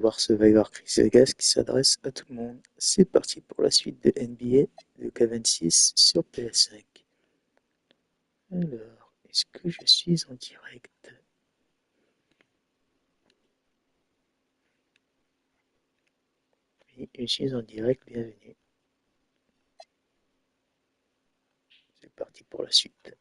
Voir Survivor Vegas qui s'adresse à tout le monde. C'est parti pour la suite de NBA de K26 sur PS5. Alors, est-ce que je suis en direct? Oui, je suis en direct, bienvenue. C'est parti pour la suite.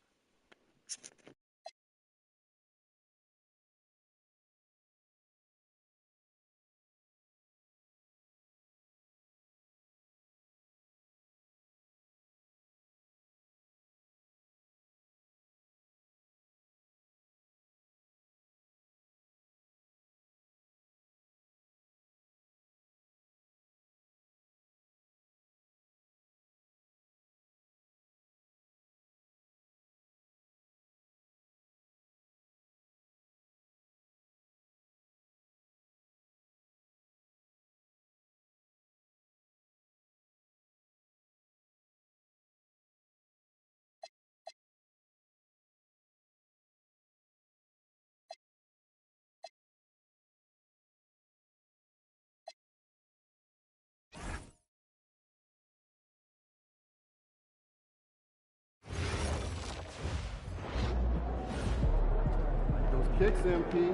Kicks, MP.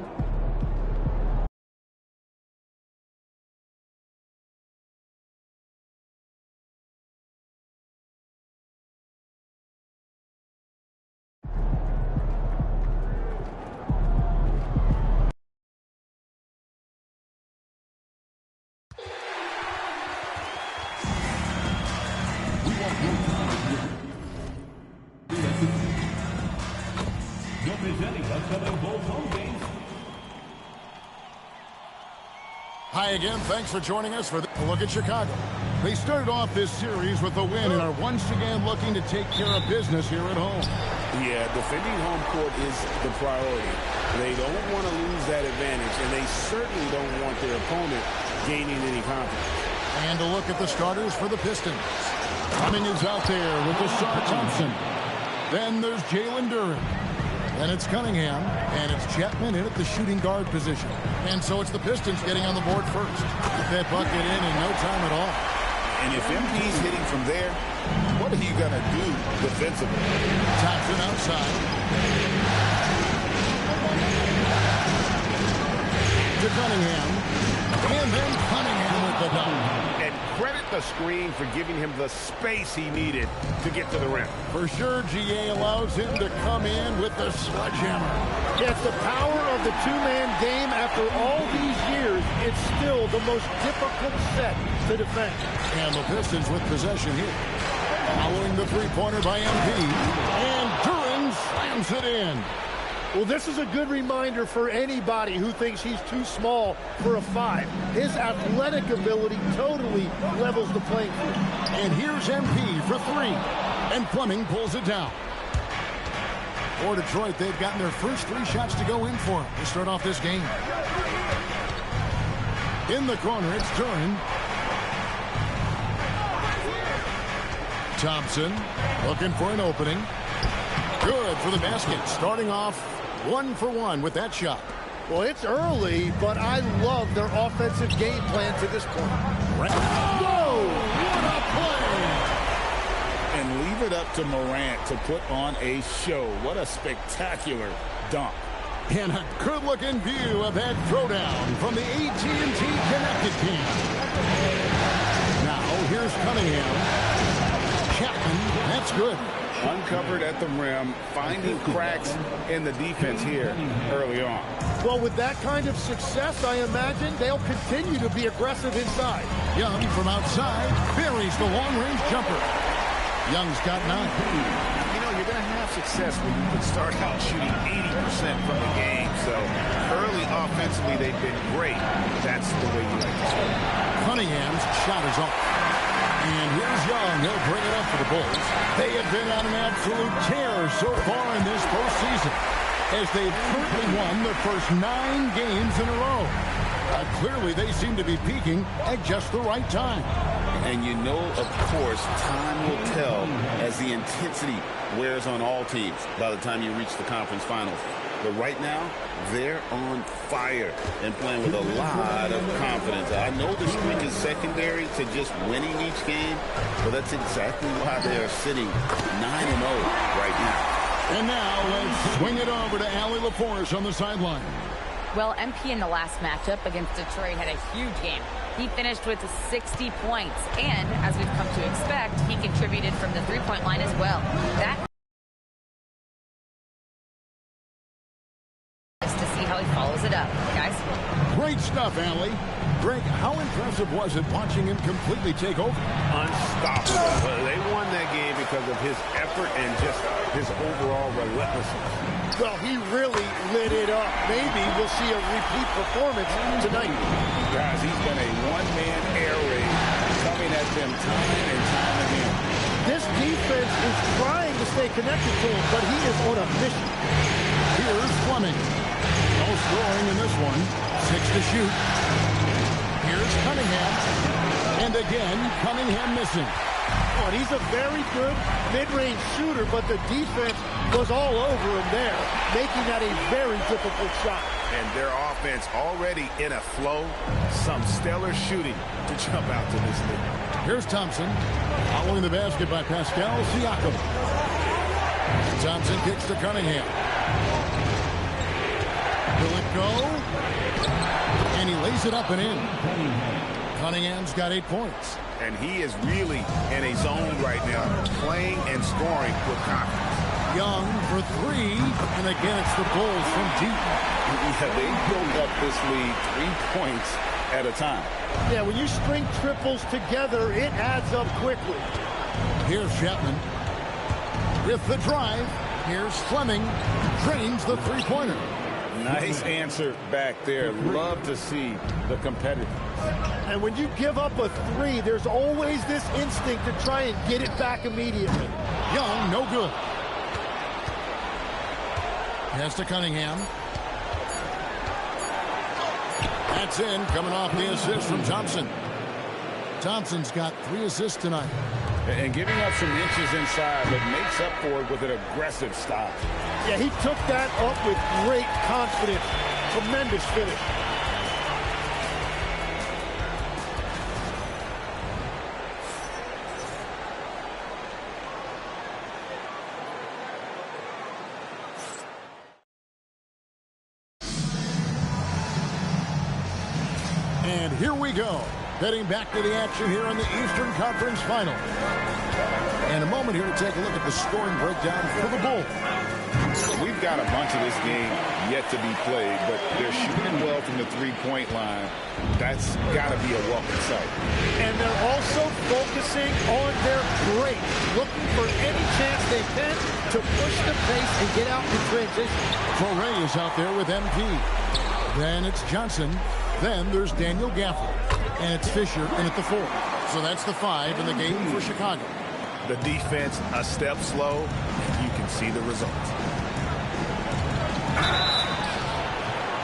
Hi again, thanks for joining us for a look at Chicago. They started off this series with a win and are once again looking to take care of business here at home. Yeah, defending home court is the priority. They don't want to lose that advantage, and they certainly don't want their opponent gaining any confidence. And a look at the starters for the Pistons. Cumming is out there with Asar Thompson. Then there's Jalen Duren. Then it's Cunningham, and it's Chapman in at the shooting guard position. And so it's the Pistons getting on the board first. Get that bucket in no time at all. And if MP's hitting from there, what are you going to do defensively? Thompson outside. To Cunningham. And then Cunningham with the dunk. And credit the screen for giving him the space he needed to get to the rim. For sure, GA allows him to come in with the sledgehammer. Yeah, it's the power of the two-man game. After all these years, it's still the most difficult set to defend. And the Pistons with possession here. Following the three-pointer by MP. And Duren slams it in. Well, this is a good reminder for anybody who thinks he's too small for a 5. His athletic ability totally levels the playing field. And here's MP for 3. And Fleming pulls it down. For Detroit, they've gotten their first 3 shots to go in for them to start off this game. In the corner, it's Duren. Thompson looking for an opening. Good for the basket. Starting off 1 for 1 with that shot. Well, it's early, but I love their offensive game plan to this point. Whoa! What a play! And leave it up to Morant to put on a show. What a spectacular dunk. And a good-looking view of that throwdown from the AT&T Connected team. Now, here's Cunningham. Chapman, that's good. Uncovered at the rim, finding cracks in the defense here early on. Well, with that kind of success, I imagine they'll continue to be aggressive inside. Young from outside buries the long-range jumper. Young's got 9. You know, you're going to have success when you can start out shooting 80% from the game. So early offensively, they've been great. That's the way you like to start. Cunningham's shot is off. And here's Young. He'll bring it up for the Bulls. They have been on an absolute tear so far in this postseason, as they've currently won their first 9 games in a row. Clearly, they seem to be peaking at just the right time. And you know, of course, time will tell as the intensity wears on all teams by the time you reach the conference finals. But right now, they're on fire and playing with a lot of confidence. I know the streak is secondary to just winning each game, but that's exactly why they are sitting 9-0 right now. And now let's swing it over to Allie LaForce on the sideline. Well, MP in the last matchup against Detroit had a huge game. He finished with 60 points, and as we've come to expect, he contributed from the three-point line as well. That is to see how he follows it up, guys. Great stuff, Allie. Greg, how impressive was it watching him completely take over? Unstoppable. They won that game because of his effort and just his overall relentlessness. Well, he really lit it up. Maybe we'll see a repeat performance tonight. Guys, he's been a one-man air raid coming at them time and time again. This defense is trying to stay connected to him, but he is on a mission. Here's Fleming. No scoring in this one. 6 to shoot. Here's Cunningham. And again, Cunningham missing. Oh, and he's a very good mid-range shooter, but the defense was all over him there, making that a very difficult shot. And their offense already in a flow. Some stellar shooting to jump out to this league. Here's Thompson. Following the basket by Pascal Siakam. Thompson kicks to Cunningham. Will it go? And he lays it up and in. Cunningham's got 8 points. And he is really in a zone right now, playing and scoring with confidence. Young for 3, and again it's the Bulls from deep. Yeah, they built up this lead 3 points at a time. Yeah, when you string triples together, it adds up quickly. Here's Chapman with the drive. Here's Fleming, drains the three-pointer. Nice answer back there. Love to see the competitiveness. And when you give up a 3, there's always this instinct to try and get it back immediately. Young, no good. Pass to Cunningham. That's in, coming off the assist from Thompson. Thompson's got 3 assists tonight. And giving up some inches inside, but makes up for it with an aggressive stop. Yeah, he took that up with great confidence. Tremendous finish. And here we go. Heading back to the action here in the Eastern Conference Final. And a moment here to take a look at the scoring breakdown for the Bulls. We've got a bunch of this game yet to be played, but they're shooting well from the three-point line. That's got to be a welcome sight. And they're also focusing on their break, looking for any chance they can to push the pace and get out in transition. Foray is out there with MP. Then it's Johnson. Then there's Daniel Gafford. And it's Fisher in at the 4. So that's the 5 in the game for Chicago. The defense a step slow. You can see the results.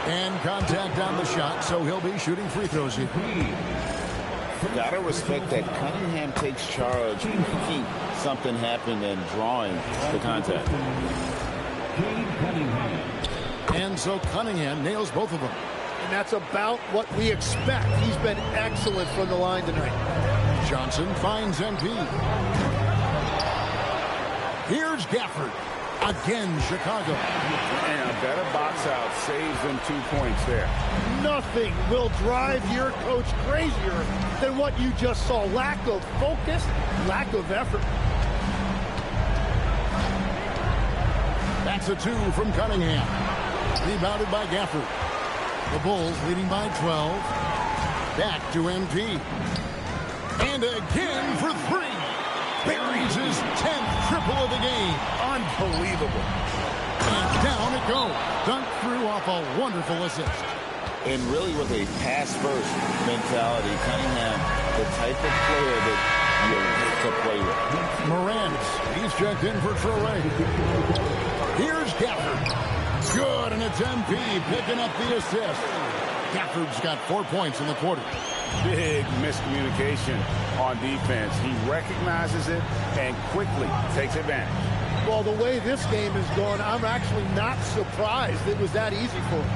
And contact on the shot, so he'll be shooting free throws here. Gotta respect that Cunningham takes charge, keep something happen and drawing the contact. And so Cunningham nails both of them. And that's about what we expect. He's been excellent from the line tonight. Johnson finds MP. Here's Gafford. Again, Chicago. And a better box out saves them 2 points there. Nothing will drive your coach crazier than what you just saw. Lack of focus, lack of effort. That's a 2 from Cunningham. Rebounded by Gafford. The Bulls leading by 12. Back to MP. And again for 3. Buries his 10th triple of the game. Unbelievable. And down it goes. Dunked through off a wonderful assist. And really with a pass-first mentality, Cunningham, the type of player that you like to play with. Morant, he's checked in for Traore. Here's Gafford. Good, and it's MP picking up the assist. Gafford's got 4 points in the quarter. Big miscommunication on defense. He recognizes it and quickly takes advantage. Well, the way this game is going, I'm actually not surprised it was that easy for him.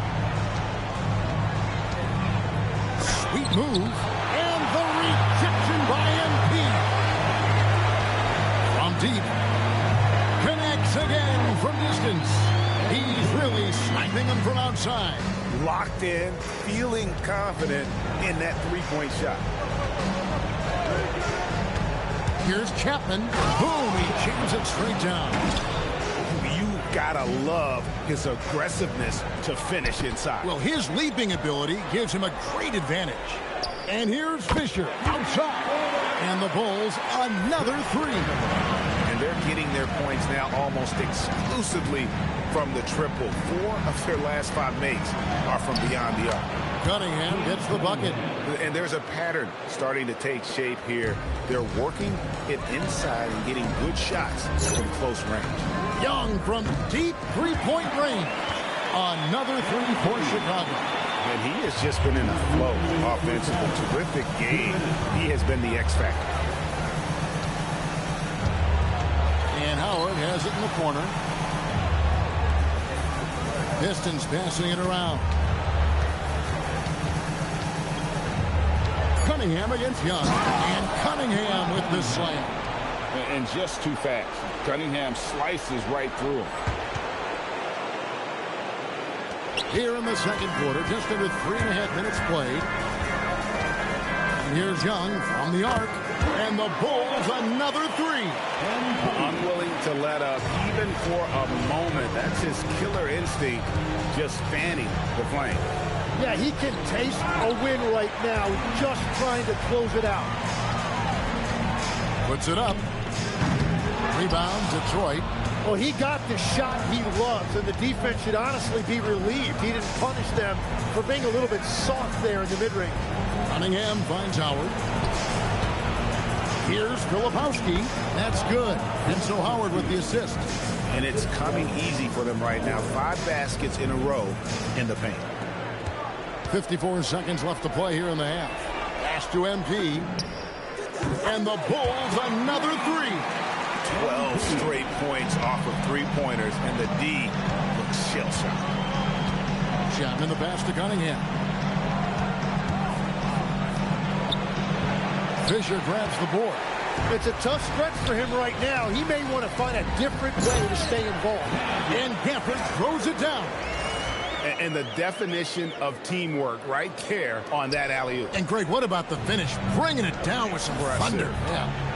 Sweet move. And the rejection by MP. From deep. Connects again from distance. He's really sniping them from outside. Locked in, feeling confident in that three-point shot. Here's Chapman. Boom, he jams it straight down. You gotta love his aggressiveness to finish inside. Well, his leaping ability gives him a great advantage. And here's Fisher outside. And the Bulls another three. And they're getting their points now almost exclusively from the triple. 4 of their last 5 makes are from beyond the arc. Cunningham gets the bucket. And there's a pattern starting to take shape here. They're working it inside and getting good shots from close range. Young from deep three-point range. Another three for Chicago. And he has just been in a flow offensively. Terrific game. He has been the X factor. And Howard has it in the corner. Pistons passing it around. Cunningham against Young. And Cunningham with the slam. And just too fast. Cunningham slices right through him. Here in the second quarter, just under 3.5 minutes played. And here's Young from the arc. And the Bulls another three. Unwilling to let up even for a moment. That's his killer instinct, just fanning the flame. Yeah, he can taste a win right now, just trying to close it out. Puts it up. Rebound, Detroit. Well, he got the shot he loves, and the defense should honestly be relieved. He didn't punish them for being a little bit soft there in the mid-range. Cunningham finds Howard. Here's Filipowski. That's good. And so Howard with the assist. And it's coming easy for them right now. 5 baskets in a row in the paint. 54 seconds left to play here in the half. Pass to MP. And the Bulls another three. 12 straight points off of three-pointers, and the D looks shell-shocked. Chapman the pass to Cunningham. Fisher grabs the board. It's a tough stretch for him right now. He may want to find a different way to stay involved. And Gafford throws it down. And the definition of teamwork right there on that alley-oop. And Greg, what about the finish? Bringing it down with some thunder. Yeah.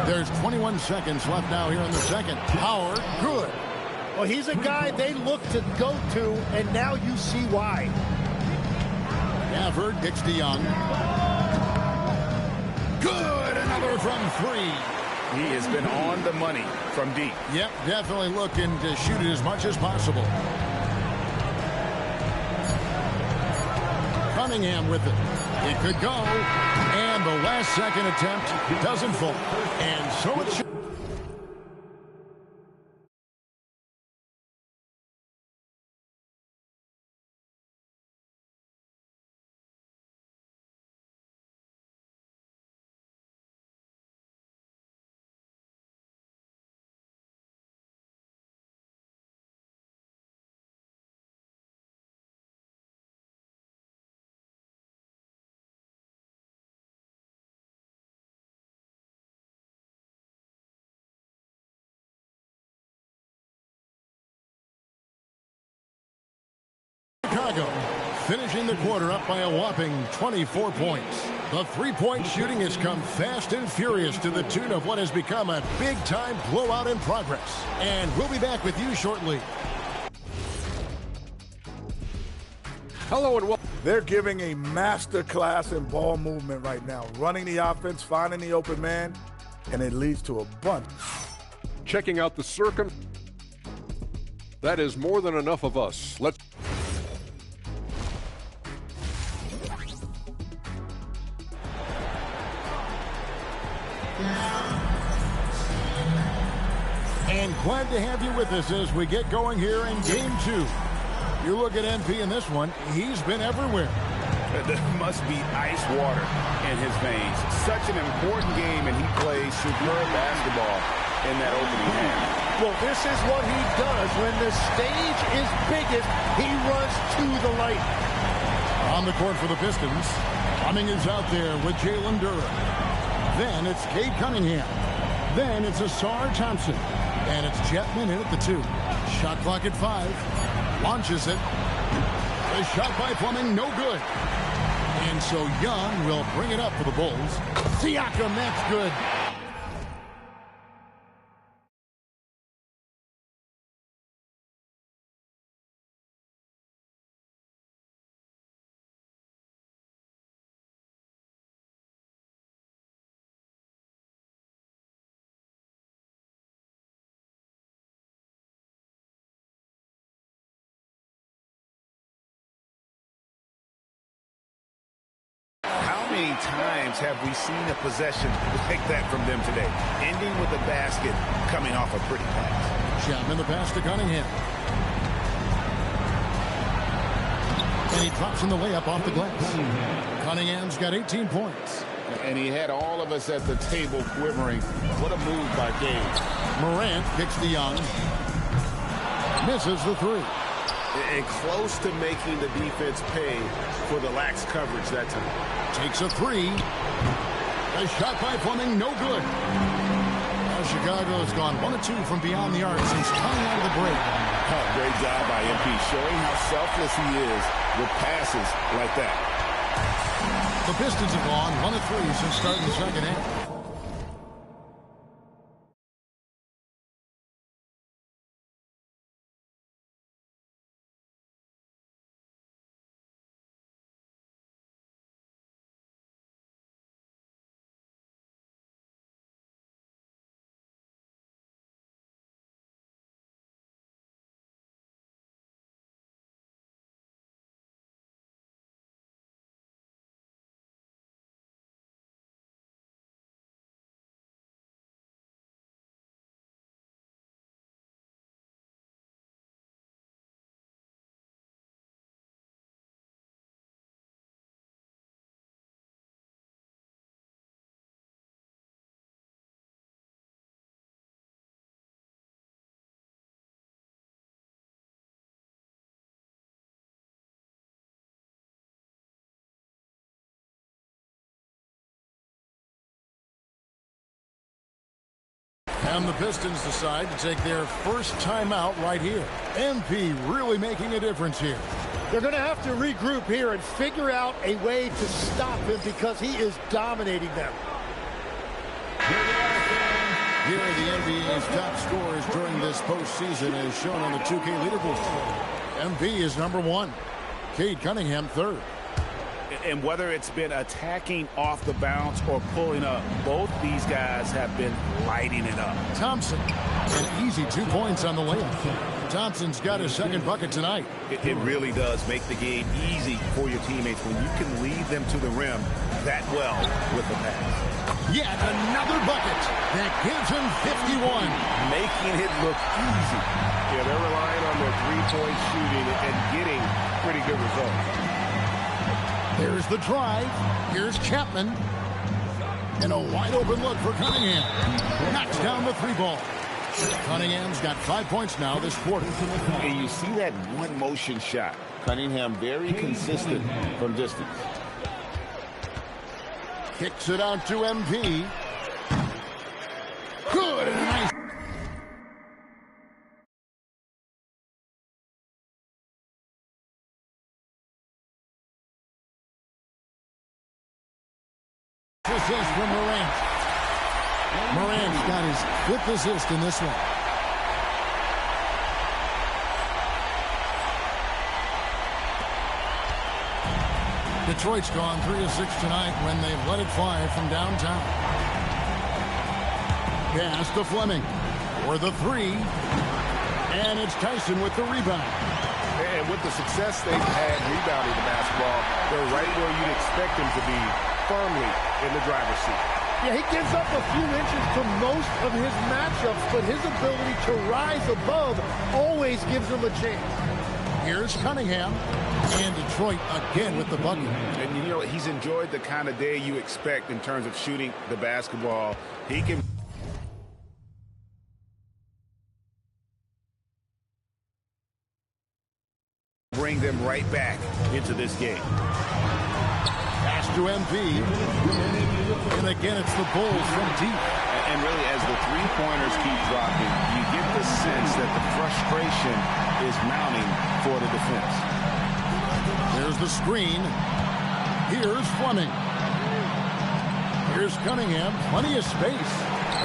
There's 21 seconds left now here in the second. Howard, good. Well, he's a guy they look to go to, and now you see why. Gafford kicks to Young. Good, another from 3. He has been on the money from deep. Yep, definitely looking to shoot it as much as possible. Cunningham with it. It could go. And the last second attempt doesn't fall. And so it should. Chicago finishing the quarter up by a whopping 24 points. The three-point shooting has come fast and furious to the tune of what has become a big-time blowout in progress. And we'll be back with you shortly. Hello and welcome. They're giving a master class in ball movement right now. Running the offense, finding the open man, and it leads to a bunch. Checking out the circum. That is more than enough of us. Let's. And glad to have you with us as we get going here in Game 2. You look at MP in this one, he's been everywhere. There must be ice water in his veins. Such an important game, and he plays superb basketball in that opening half. Well, this is what he does. When the stage is biggest, he runs to the light. On the court for the Pistons, Cummings is out there with Jalen Durham. Then it's Cade Cunningham. Then it's Asar Thompson. And it's Chapman in at the 2. Shot clock at 5. Launches it. The shot by Fleming, no good. And so Young will bring it up for the Bulls. Siakam, that's good. How many times have we seen a possession like that from them today, ending with a basket coming off a pretty pass? Chapman the pass to Cunningham. And he drops in the layup off the glass. Cunningham's got 18 points. And he had all of us at the table quivering. What a move by Gabe. Morant kicks to Young. Misses the 3. And close to making the defense pay for the lax coverage that time. Takes a 3. A shot by Fleming, no good. Now Chicago has gone 1 of 2 from beyond the arc since coming out of the break. Oh, great job by MP, showing how selfless he is with passes like that. The Pistons have gone 1 of 3 since starting the second half. And the Pistons decide to take their first timeout right here. MP really making a difference here. They're going to have to regroup here and figure out a way to stop him because he is dominating them. Here are the NBA's top scorers during this postseason as shown on the 2K leaderboard. MP is number 1. Cade Cunningham 3rd. And whether it's been attacking off the bounce or pulling up, both these guys have been lighting it up. Thompson, an easy 2 points on the layup. Thompson's got his second bucket tonight. It really does make the game easy for your teammates when you can lead them to the rim that well with the pass. Yet another bucket that gives him 51. Making it look easy. Yeah, they're relying on their three-point shooting and getting pretty good results. Here's the drive. Here's Chapman. And a wide open look for Cunningham. Knocks down the 3 ball. Cunningham's got 5 points now this quarter. And you see that one motion shot. Cunningham very consistent from distance. Kicks it out to MP. Good and nice. Assist from Morant. Morant's got his 5th assist in this one. Detroit's gone 3 of 6 tonight when they've let it fly from downtown. Pass to Fleming for the 3. And it's Tyson with the rebound. And with the success they've had rebounding the basketball, they're right where you'd expect them to be, firmly in the driver's seat. Yeah, he gives up a few inches to most of his matchups, but his ability to rise above always gives him a chance. Here's Cunningham. And Detroit again with the bucket. And you know, he's enjoyed the kind of day you expect in terms of shooting the basketball. He can bring them right back into this game. Pass to MP. And again, it's the Bulls from deep. And really, as the three-pointers keep dropping, you get the sense that the frustration is mounting for the defense. There's the screen. Here's Fleming. Here's Cunningham. Plenty of space.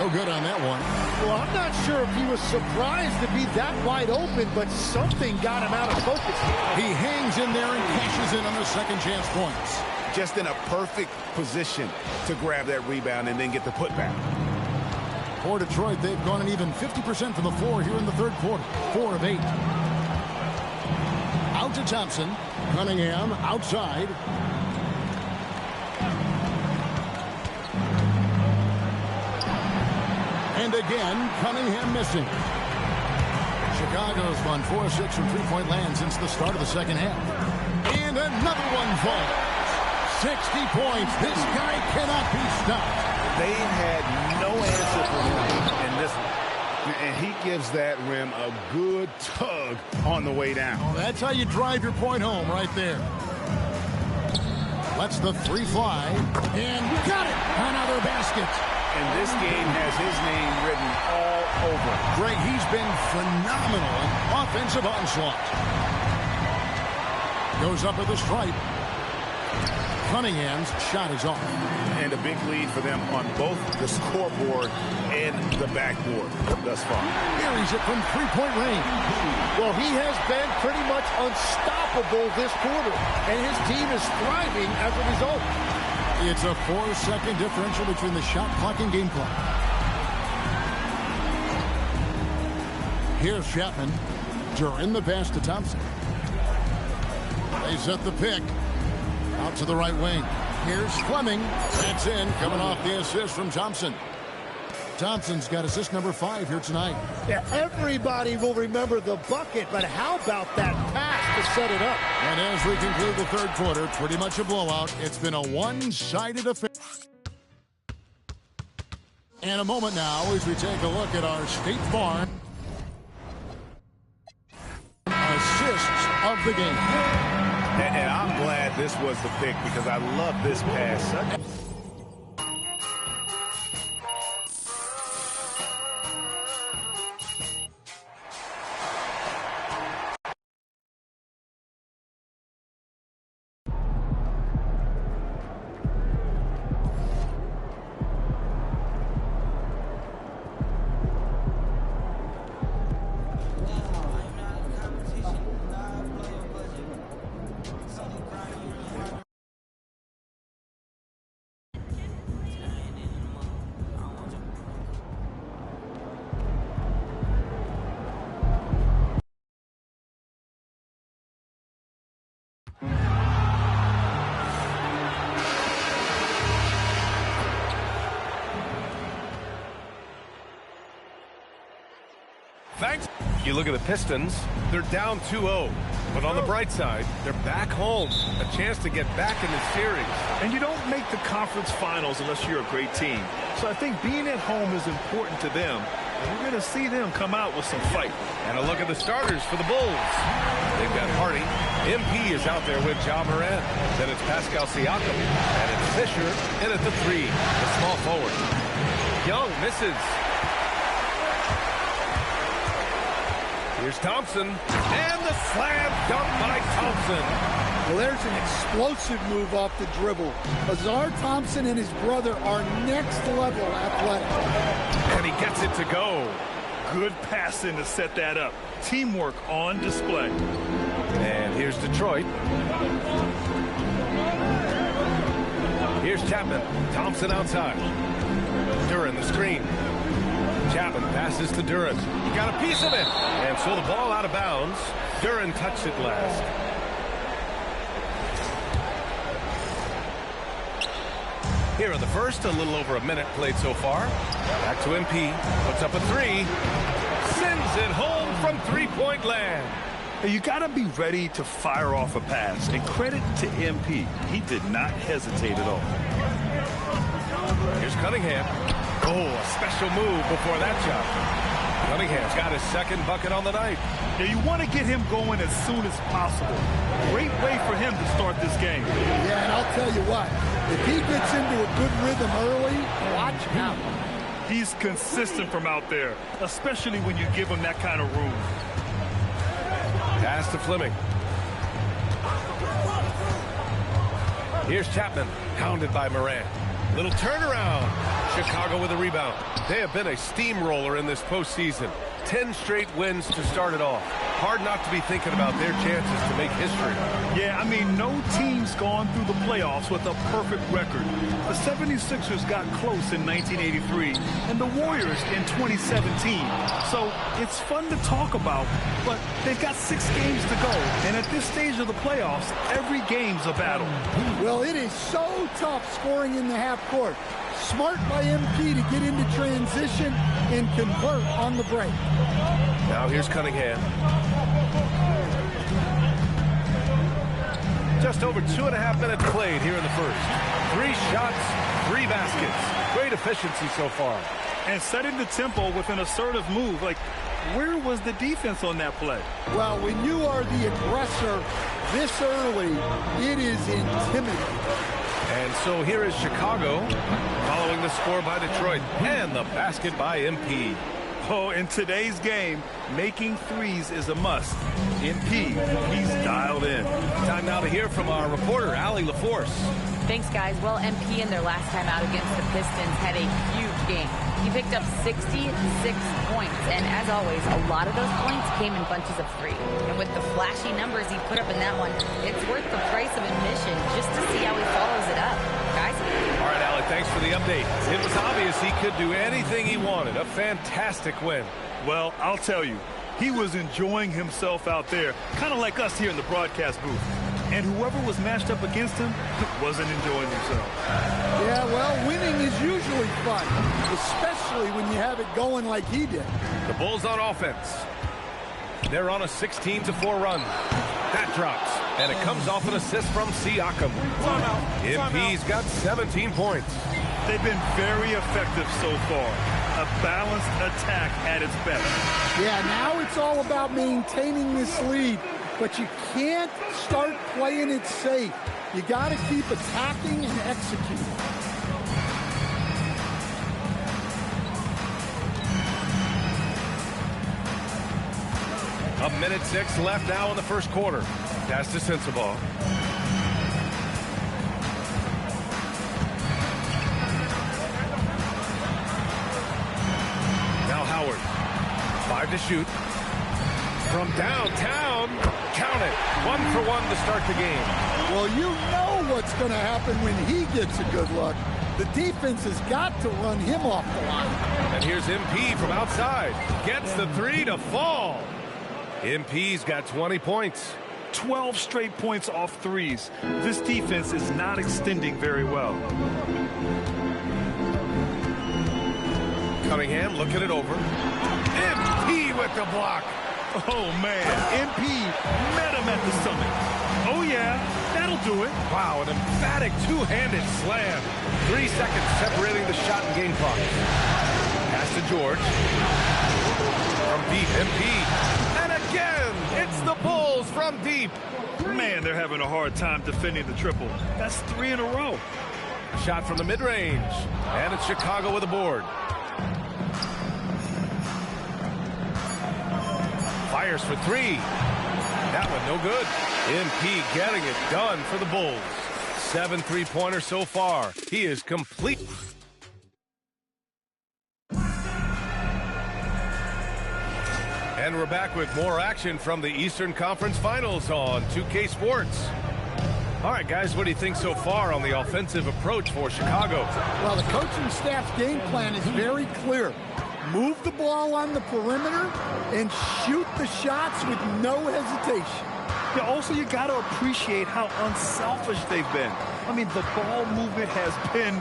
No good on that one. Well, I'm not sure if he was surprised to be that wide open, but something got him out of focus. He hangs in there and cashes in on the second chance points. Just in a perfect position to grab that rebound and then get the putback. For Detroit, they've gone an even 50% from the floor here in the third quarter. 4 of 8. Out to Thompson. Cunningham outside. And again, Cunningham missing. Chicago's gone 4 of 6 from three-point land since the start of the second half. And another one falls. 60 points. This guy cannot be stopped. They had no answer for him in this one. And he gives that rim a good tug on the way down. Oh, that's how you drive your point home right there. Lets the three fly. And got it. Another basket. And this game has his name written all over. Great. He's been phenomenal in offensive onslaught. Goes up with the stripe. Cunningham's shot is off. And a big lead for them on both the scoreboard and the backboard thus far. Carries it from three-point range. Well, he has been pretty much unstoppable this quarter, and his team is thriving as a result. It's a 4-second differential between the shot clock and game clock. Here's Chapman. During the pass to Thompson. They set the pick. Out to the right wing. Here's Fleming. That's in. Coming off the assist from Thompson. Thompson's got assist number 5 here tonight. Yeah, everybody will remember the bucket, but how about that pass to set it up? And as we conclude the third quarter, pretty much a blowout. It's been a one-sided affair. And a moment now as we take a look at our State Farm assists of the game. And I'm glad this was the pick because I love this pass. Thanks. You look at the Pistons, they're down 2-0. But on the bright side, they're back home. A chance to get back in the series. And you don't make the conference finals unless you're a great team. So I think being at home is important to them. And we're going to see them come out with some fight. And a look at the starters for the Bulls. They've got Hardy. MP is out there with Ja Morant. Then it's Pascal Siakam. And it's Fisher in at the 3, the small forward. Young misses. Here's Thompson, and the slam dunk by Thompson. Well, there's an explosive move off the dribble. Azar Thompson and his brother are next level athletic. And he gets it to go. Good passing to set that up. Teamwork on display. And here's Detroit. Here's Chapman. Thompson outside. Duran the screen. Chapman passes to Duran. He got a piece of it. And so the ball out of bounds. Duran touched it last. Here in the first, a little over a minute played so far. Back to MP. Puts up a 3. Sends it home from three-point land. You got to be ready to fire off a pass. And credit to MP. He did not hesitate at all. Here's Cunningham. Oh, a special move before that shot. Cunningham's got his second bucket on the night. Yeah, you want to get him going as soon as possible. Great way for him to start this game. Yeah, and I'll tell you what, if he gets into a good rhythm early, watch out. He's consistent from out there, especially when you give him that kind of room. Pass to Fleming. Here's Chapman, hounded by Morant. Little turnaround. Chicago with a rebound. They have been a steamroller in this postseason. 10 straight wins to start it off. Hard not to be thinking about their chances to make history. Yeah, I mean, no team's gone through the playoffs with a perfect record. The 76ers got close in 1983 and the Warriors in 2017. So it's fun to talk about, but they've got 6 games to go. And at this stage of the playoffs, every game's a battle. Well, it is so tough scoring in the half court. Smart by MP to get into transition and convert on the break. Now here's Cunningham. Just over 2.5 minutes played here in the first. 3 shots, 3 baskets. Great efficiency so far. And setting the tempo with an assertive move. Like, where was the defense on that play? Well, when you are the aggressor this early, it is intimidating. And so here is Chicago following the score by Detroit and the basket by MP. Oh, in today's game, making threes is a must. MP, he's dialed in. Time now to hear from our reporter, Allie LaForce. Thanks, guys. Well, MP in their last time out against the Pistons had a huge game. He picked up 66 points, and as always, a lot of those points came in bunches of 3. And with the flashy numbers he put up in that one, it's worth the price of admission just to see how he follows it up. Guys? All right, Allie, thanks for the update. It was obvious he could do anything he wanted. A fantastic win. Well, I'll tell you, he was enjoying himself out there, kind of like us here in the broadcast booth. And whoever was matched up against him wasn't enjoying themselves. Yeah, well, winning is usually fun, especially when you have it going like he did. The Bulls on offense. They're on a 16-4 run. That drops, and it comes off an assist from Siakam. MP's got 17 points. They've been very effective so far. A balanced attack at its best. Yeah, now it's all about maintaining this lead. But you can't start playing it safe. You got to keep attacking and executing. A minute 6 left now in the first quarter. Pass to Sensabaugh. Now Howard. 5 to shoot. From downtown, count it. 1 for 1 to start the game. Well, you know what's going to happen when he gets a good look. The defense has got to run him off the line. And here's MP from outside. Gets the 3 to fall. MP's got 20 points. 12 straight points off threes. This defense is not extending very well. Cunningham looking it over. MP with the block. Oh, man. MP met him at the summit. Oh, yeah. That'll do it. Wow, an emphatic two-handed slam. 3 seconds separating the shot and game clock. Pass to George. From deep, MP. And again, it's the Bulls from deep. Man, they're having a hard time defending the triple. That's 3 in a row. Shot from the mid-range. And it's Chicago with a board. Fires for 3. That one no good. MP getting it done for the Bulls. 7 3-pointers so far. He is complete. And we're back with more action from the Eastern Conference Finals on 2K Sports. All right, guys, what do you think so far on the offensive approach for Chicago? Well, the coaching staff's game plan is very clear. Move the ball on the perimeter and shoot the shots with no hesitation. Yeah, also, you got to appreciate how unselfish they've been. I mean, the ball movement has been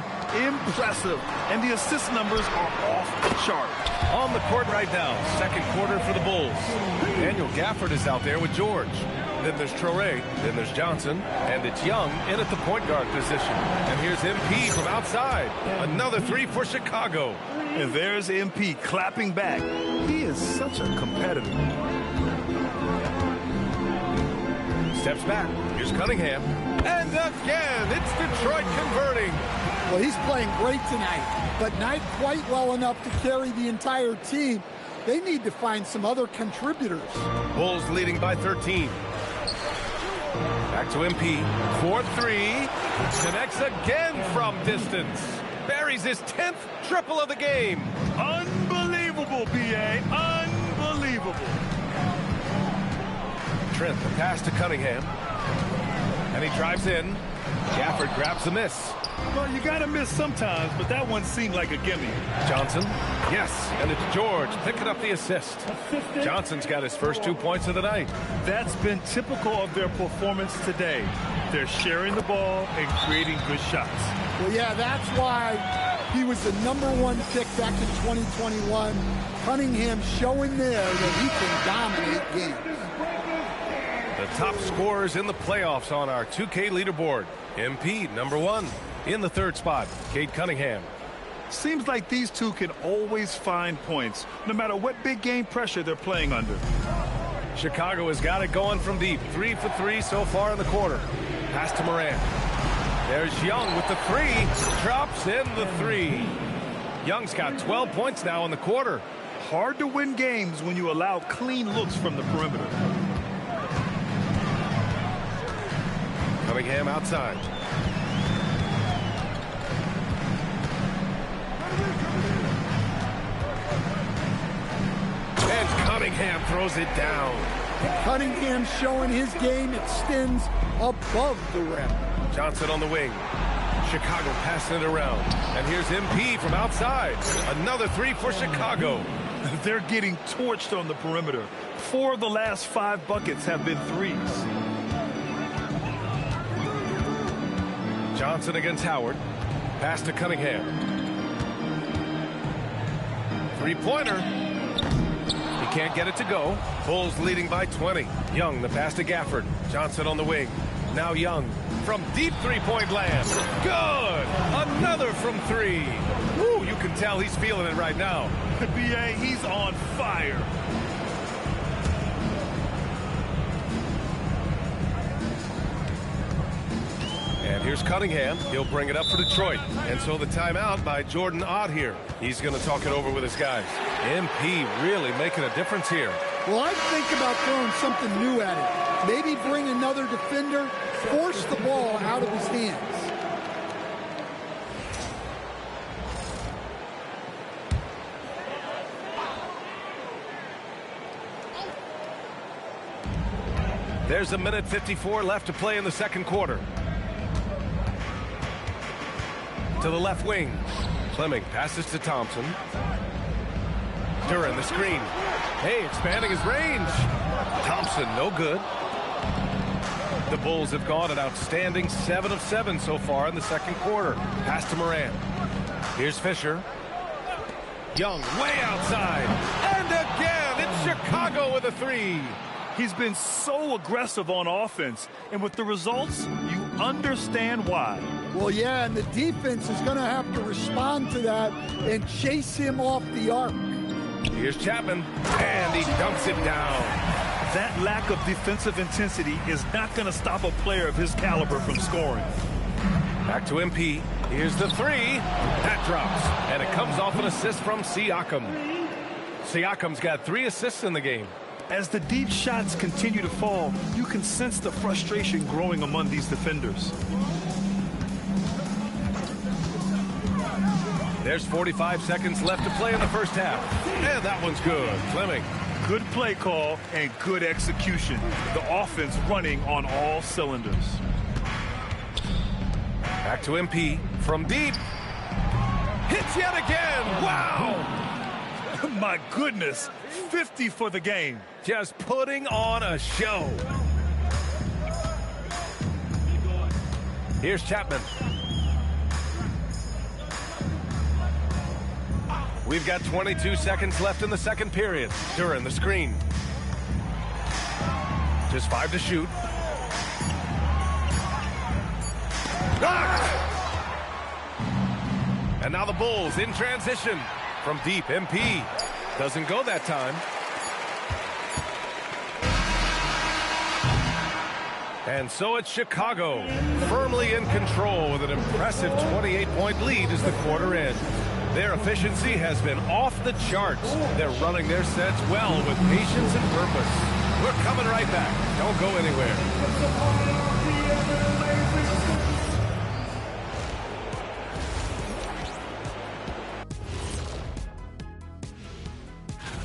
impressive, and the assist numbers are off the chart. On the court right now, second quarter for the Bulls. Daniel Gafford is out there with George. Then there's Traoré, then there's Johnson, and it's Young in at the point guard position. And here's MP from outside. Another three for Chicago. And there's MP clapping back. He is such a competitor. Steps back. Here's Cunningham. And again, it's Detroit converting. Well, he's playing great tonight, but not quite well enough to carry the entire team. They need to find some other contributors. Bulls leading by 13. Back to MP. 4-3. Connects again from distance. Buries his 10th triple of the game. Unbelievable, B.A. Unbelievable. Trent, the pass to Cunningham. And he drives in. Gafford grabs the miss. Well, you got to miss sometimes, but that one seemed like a gimme. Johnson. Yes, and it's George picking up the assist. Johnson's got his first 2 points of the night. That's been typical of their performance today. They're sharing the ball and creating good shots. Well, yeah, that's why he was the #1 pick back in 2021. Cunningham showing there that he can dominate games. The top scorers in the playoffs on our 2K leaderboard. MP, #1. In the third spot, Cade Cunningham. Seems like these two can always find points, no matter what big game pressure they're playing under. Chicago has got it going from deep. 3 for 3 so far in the quarter. Pass to Morant. There's Young with the three. Drops in the three. Young's got 12 points now in the quarter. Hard to win games when you allow clean looks from the perimeter. Cunningham outside. And Cunningham throws it down. Cunningham showing his game extends above the rim. Johnson on the wing. Chicago passing it around. And here's MP from outside. Another three for Chicago. They're getting torched on the perimeter. 4 of the last 5 buckets have been threes. Johnson against Howard. Pass to Cunningham. Three-pointer. He can't get it to go. Bulls leading by 20. Young, the pass to Gafford. Johnson on the wing. Now Young from deep three-point land. Good! Another from 3. Woo, you can tell he's feeling it right now. B.A., he's on fire. And here's Cunningham. He'll bring it up for Detroit. And so the timeout by Jordan Ott here. He's going to talk it over with his guys. MP really making a difference here. Well, I'd think about throwing something new at it. Maybe bring another defender, force the ball out of his hands. There's 1:54 left to play in the second quarter. To the left wing. Fleming passes to Thompson. Duran the screen. Hey, expanding his range. Thompson, no good. The Bulls have gone an outstanding 7 of 7 so far in the second quarter. Pass to Morant. Here's Fisher. Young way outside. And again, it's Chicago with a three. He's been so aggressive on offense, and with the results, you understand why. Well, yeah, and the defense is going to have to respond to that and chase him off the arc. Here's Chapman, and he dunks it down. That lack of defensive intensity is not going to stop a player of his caliber from scoring. Back to MP. Here's the three. That drops, and it comes off an assist from Siakam. Siakam's got 3 assists in the game. As the deep shots continue to fall, you can sense the frustration growing among these defenders. There's 45 seconds left to play in the first half. And that one's good. Fleming. Good play call and good execution. The offense running on all cylinders. Back to MP from deep. Hits yet again. Wow. My goodness. 50 for the game. Just putting on a show. Here's Chapman. We've got 22 seconds left in the second period. Duran, the screen. Just 5 to shoot. Blocked! And now the Bulls in transition. From deep, MP. Doesn't go that time. And so it's Chicago, firmly in control with an impressive 28-point lead as the quarter ends. Their efficiency has been off the charts. They're running their sets well with patience and purpose. We're coming right back. Don't go anywhere.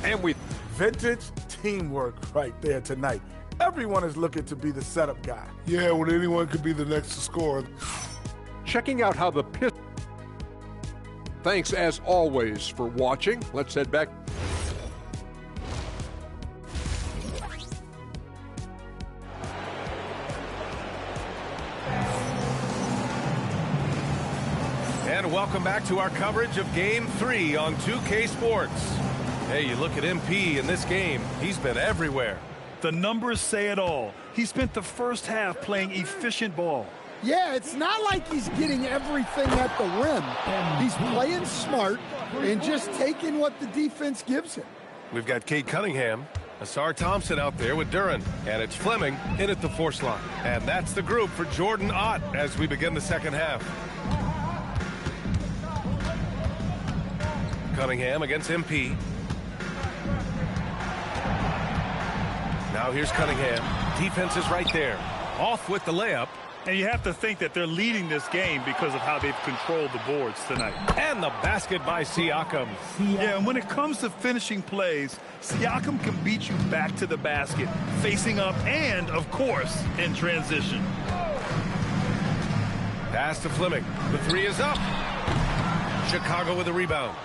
And we vintage teamwork right there tonight. Everyone is looking to be the setup guy. Yeah, when anyone could be the next to score. Checking out how the Pistons. Thanks as always for watching. Let's head back. And welcome back to our coverage of Game 3 on 2K Sports. Hey, you look at MP in this game, he's been everywhere. The numbers say it all. He spent the first half playing efficient ball. Yeah, it's not like he's getting everything at the rim. He's playing smart and just taking what the defense gives him. We've got Cade Cunningham, Asar Thompson out there with Duran, and it's Fleming in at the force line. And that's the group for Jordan Ott as we begin the second half. Cunningham against MP. Now here's Cunningham. Defense is right there. Off with the layup. And you have to think that they're leading this game because of how they've controlled the boards tonight. And the basket by Siakam. Yeah, and when it comes to finishing plays, Siakam can beat you back to the basket, facing up and, of course, in transition. Pass to Fleming. The three is up. Chicago with a rebound.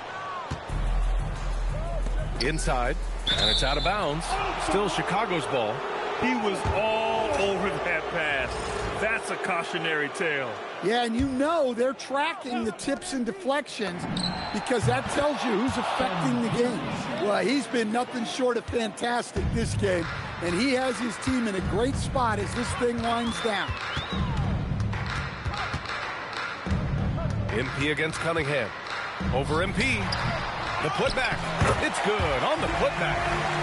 Inside, and it's out of bounds. Still Chicago's ball. He was all over that pass. That's a cautionary tale. Yeah, and you know they're tracking the tips and deflections because that tells you who's affecting the game. Well, he's been nothing short of fantastic this game, and he has his team in a great spot as this thing winds down. MP against Cunningham. Over MP. The putback. It's good on the putback.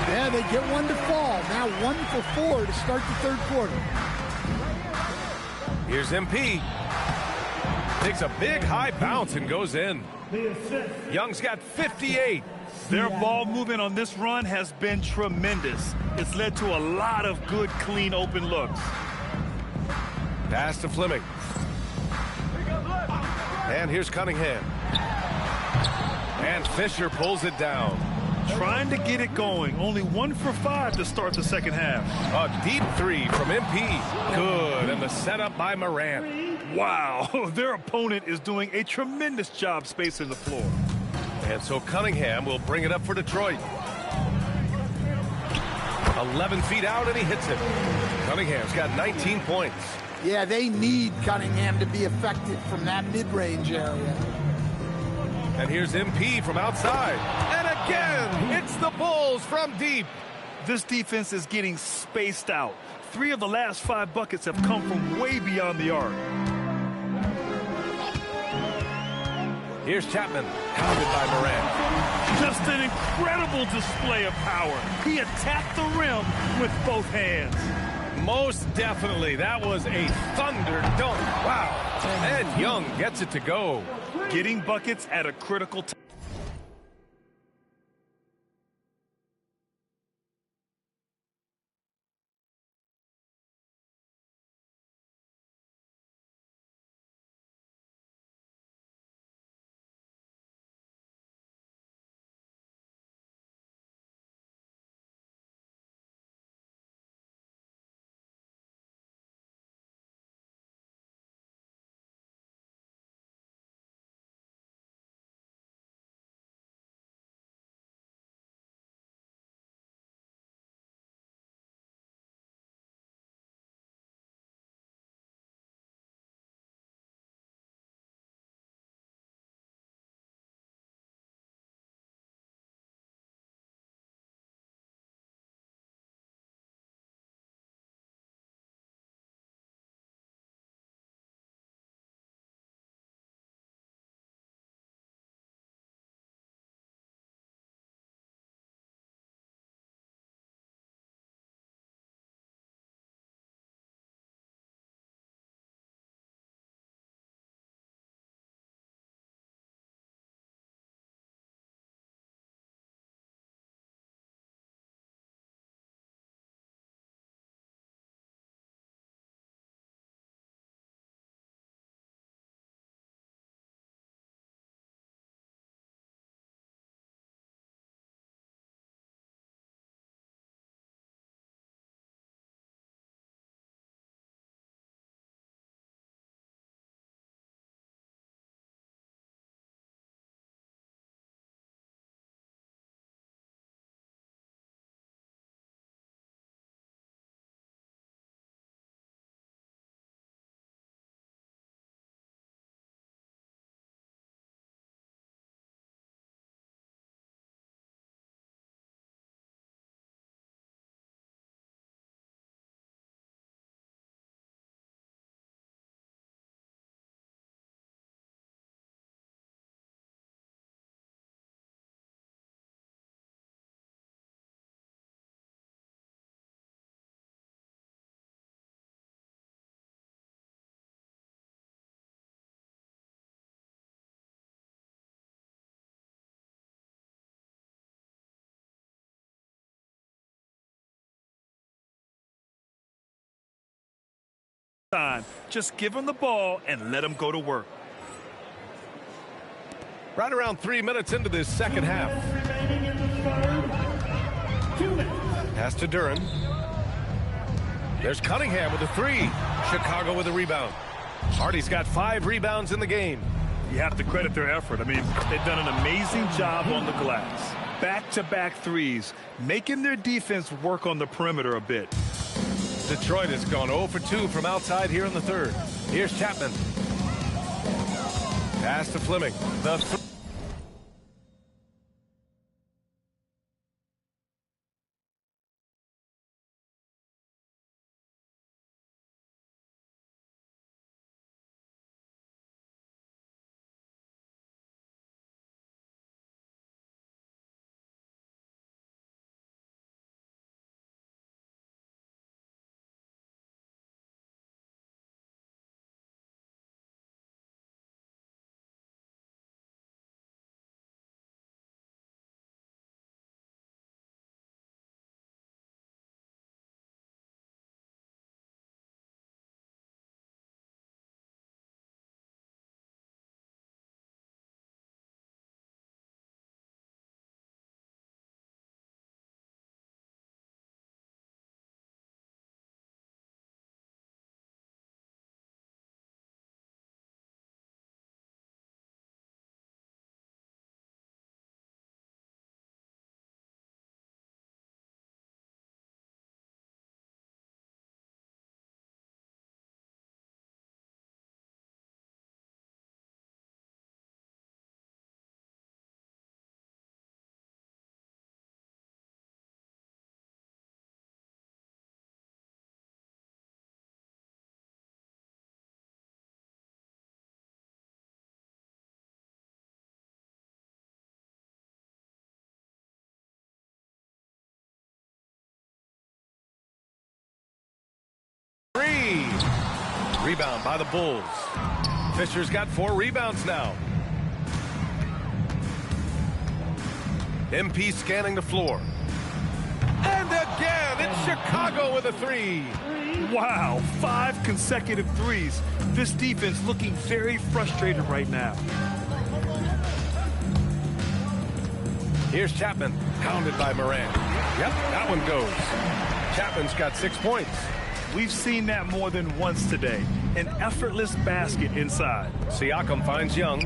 Yeah, they get one to fall. Now 1 for 4 to start the third quarter. Here's MP. Takes a big high bounce and goes in. Young's got 58. Their ball movement on this run has been tremendous. It's led to a lot of good, clean, open looks. Pass to Fleming. And here's Cunningham. And Fisher pulls it down. Trying to get it going. Only 1 for 5 to start the second half. A deep three from MP. Good. And the setup by Morant. Wow. Their opponent is doing a tremendous job spacing the floor. And so Cunningham will bring it up for Detroit. 11 feet out, and he hits it. Cunningham's got 19 points. Yeah, they need Cunningham to be effective from that mid-range area. And here's MP from outside. And again, it's the Bulls from deep. This defense is getting spaced out. 3 of the last 5 buckets have come from way beyond the arc. Here's Chapman, pounded by Morant. Just an incredible display of power. He attacked the rim with both hands. Most definitely. That was a thunder dunk. Wow. And Young gets it to go. Getting buckets at a critical time. time. Just give them the ball and let them go to work. Right around 3 minutes into this second half. Pass to Duran. There's Cunningham with a three. Chicago with a rebound. Hardy's got 5 rebounds in the game. You have to credit their effort. I mean, they've done an amazing job on the glass. Back-to-back threes, making their defense work on the perimeter a bit. Detroit has gone 0 for 2 from outside here in the third. Here's Chapman. Pass to Fleming. The three. Rebound by the Bulls. Fisher's got 4 rebounds now. MP scanning the floor. And again, it's Chicago with a 3. Wow, 5 consecutive threes. This defense looking very frustrated right now. Here's Chapman, pounded by Moran. Yep, that one goes. Chapman's got 6 points. We've seen that more than once today. An effortless basket inside. Siakam finds Young.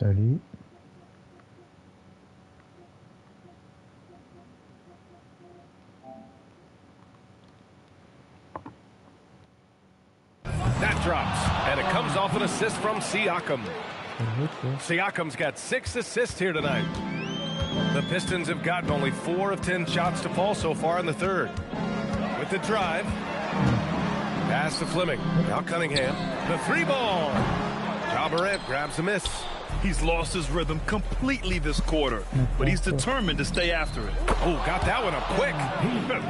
Salut. That drops, and it comes off an assist from Siakam. Siakam's got 6 assists here tonight. The Pistons have gotten only 4 of 10 shots to fall so far in the third. With the drive, pass to Fleming. Now Cunningham. The 3-ball. Daba Ray grabs a miss. He's lost his rhythm completely this quarter, but he's determined to stay after it. Oh, got that one up quick.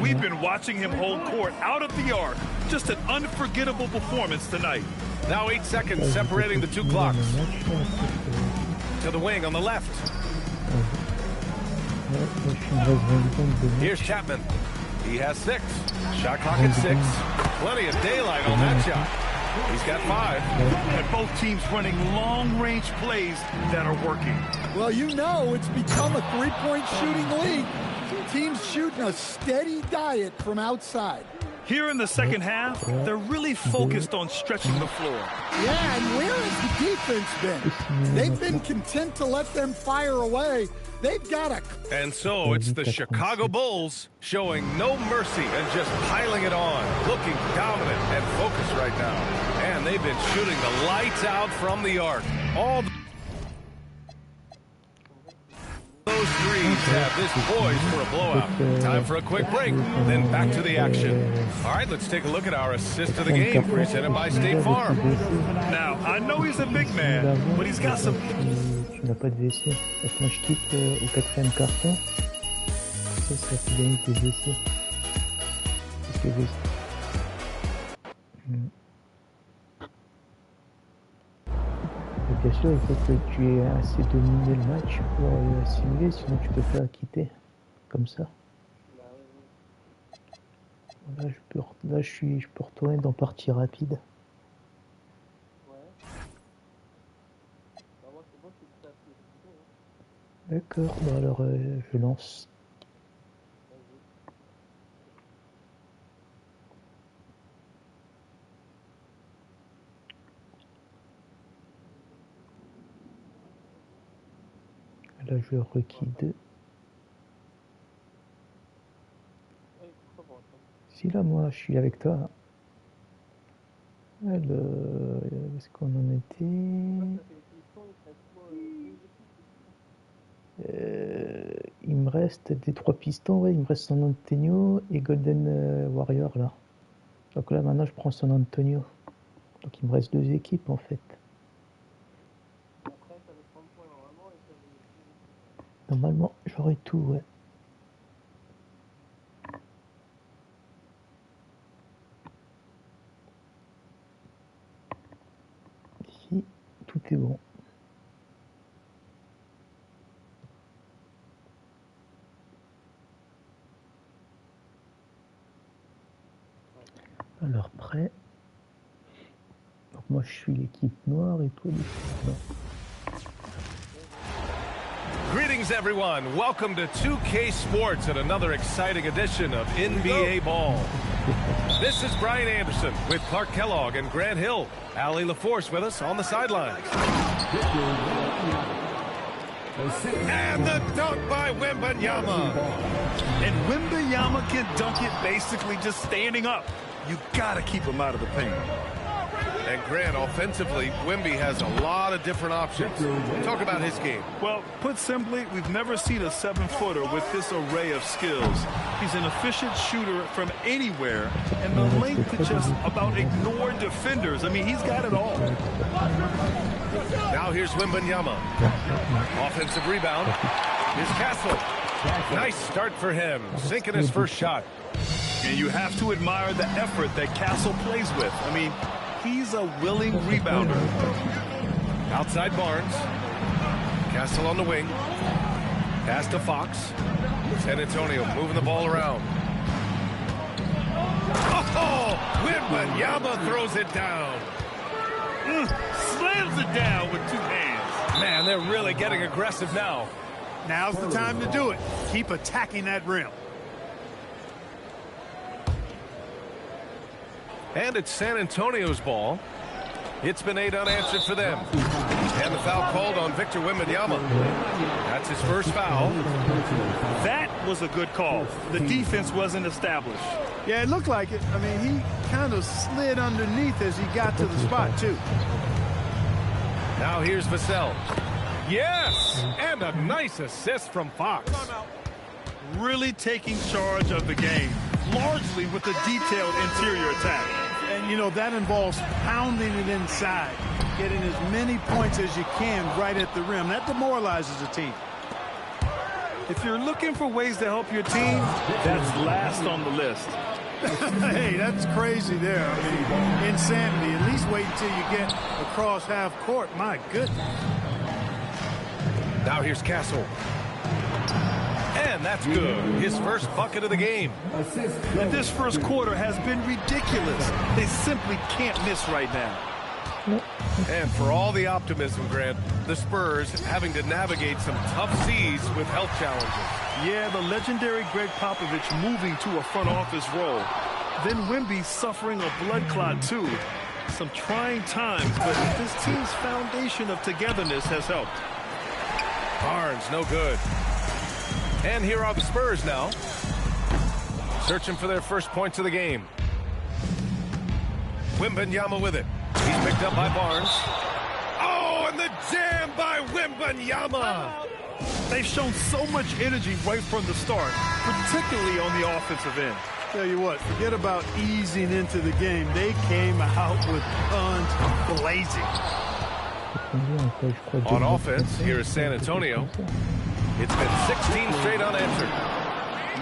We've been watching him hold court out of the arc. Just an unforgettable performance tonight. Now 8 seconds separating the two clocks. To the wing on the left. Here's Chapman. He has 6. Shot clock at 6. Plenty of daylight on that shot. He's got 5. And both teams running long-range plays that are working. Well, you know it's become a three-point shooting league. Teams shooting a steady diet from outside. Here in the second half, they're really focused on stretching the floor. Yeah, and where has the defense been? They've been content to let them fire away. They've got a... And so it's the Chicago Bulls showing no mercy and just piling it on. Looking dominant and focused right now. And they've been shooting the lights out from the arc. All those threes have this poised for a blowout. Time for a quick break, then back to the action. All right, let's take a look at our assist of the game, presented by State Farm. Now, I know he's a big man, but he's got some... Tu n'as pas de WC. Donc moi je quitte au 4e carton. Ça fait gagner tes WC. Parce que bien sûr, il faut que tu aies assez dominé le match pour simuler, sinon tu peux pas quitter comme ça. Là, je peux retourner dans partie rapide. D'accord, bah alors je lance. Là je requille. Si là moi je suis avec toi. Alors, est-ce qu'on en était? Il me reste des 3 pistons, ouais, il me reste San Antonio et Golden Warrior là. Donc là maintenant je prends San Antonio. Donc il me reste 2 équipes en fait. Normalement j'aurai tout, ouais. Ici, tout est bon. Alors prêt. Donc moi je suis l'équipe noire et toi l'équipe blanche. Greetings, everyone. Welcome to 2K Sports and another exciting edition of NBA Ball. This is Brian Anderson with Clark Kellogg and Grant Hill. Allie LaForce with us on the sidelines. And the dunk by Wembanyama. And Wembanyama can dunk it basically just standing up. You gotta keep him out of the paint. And Grant, offensively, Wemby has a lot of different options. Talk about his game. Well, put simply, we've never seen a 7-footer with this array of skills. He's an efficient shooter from anywhere, and the length to just about ignore defenders. I mean, he's got it all. Now here's Wembanyama. Offensive rebound. Here's Castle. Nice start for him, sinking his first shot. And you have to admire the effort that Castle plays with. I mean, he's a willing rebounder. Outside Barnes. Castle on the wing. Pass to Fox. San Antonio moving the ball around. Oh! Wembanyama throws it down. Slams it down with 2 hands. Man, they're really getting aggressive now. Now's the time to do it. Keep attacking that rim. And it's San Antonio's ball. It's been 8 unanswered for them. And the foul called on Victor Wembanyama. That's his first foul. That was a good call. The defense wasn't established. Yeah, it looked like it. I mean, he kind of slid underneath as he got to the spot, too. Now here's Vassell. Yes! And a nice assist from Fox. Really taking charge of the game, largely with a detailed interior attack. And, you know, that involves pounding it inside, getting as many points as you can right at the rim. That demoralizes a team. If you're looking for ways to help your team, that's last on the list. Hey, that's crazy there. I mean, insanity. At least wait until you get across half court. My goodness. Now here's Castle. And that's good. His first bucket of the game. And this first quarter has been ridiculous. They simply can't miss right now. And for all the optimism, Grant, the Spurs having to navigate some tough seas with health challenges. Yeah, the legendary Greg Popovich moving to a front office role. Then Wemby suffering a blood clot, too. Some trying times, but this team's foundation of togetherness has helped. Barnes, no good. And here are the Spurs now, searching for their first points of the game. Wembanyama with it. He's picked up by Barnes. Oh, and the jam by Wembanyama. They've shown so much energy right from the start, particularly on the offensive end. Tell you what, forget about easing into the game. They came out with guns blazing. On offense, here is San Antonio. It's been 16 straight unanswered.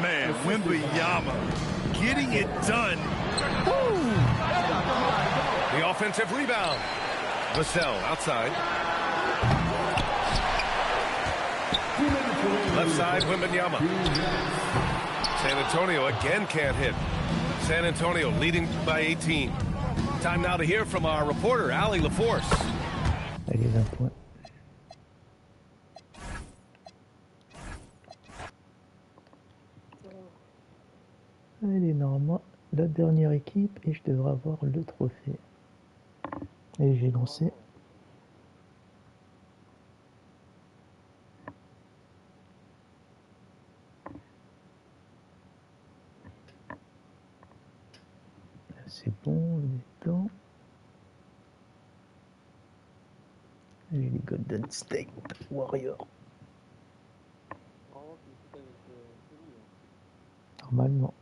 Man, Wembanyama getting it done. Woo! The offensive rebound. Vassell outside. Left side, Wembanyama. San Antonio again can't hit. San Antonio leading by 18. Time now to hear from our reporter, Allie LaForce. Allez, 20 points. Allez, normalement, la dernière équipe et je devrais avoir le trophée. Et j'ai lancé. C'est bon, il est temps. Et les Golden State Warriors. Normalement.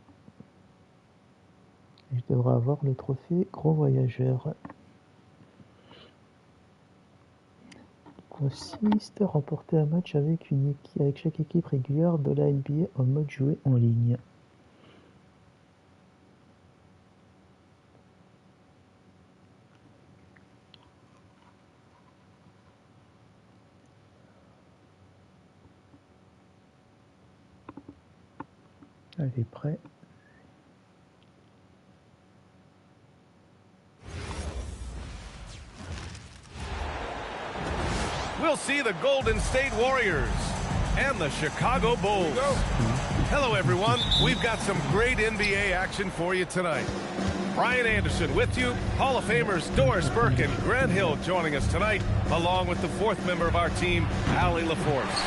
Et je devrais avoir le trophée Gros Voyageur. Consiste à remporter un match avec chaque équipe régulière de la NBA en mode joué en ligne. Allez, prêt. We'll see the Golden State Warriors and the Chicago Bulls. Hello, everyone. We've got some great NBA action for you tonight. Brian Anderson with you. Hall of Famers Doris Burke and Grant Hill joining us tonight, along with the fourth member of our team, Allie LaForce.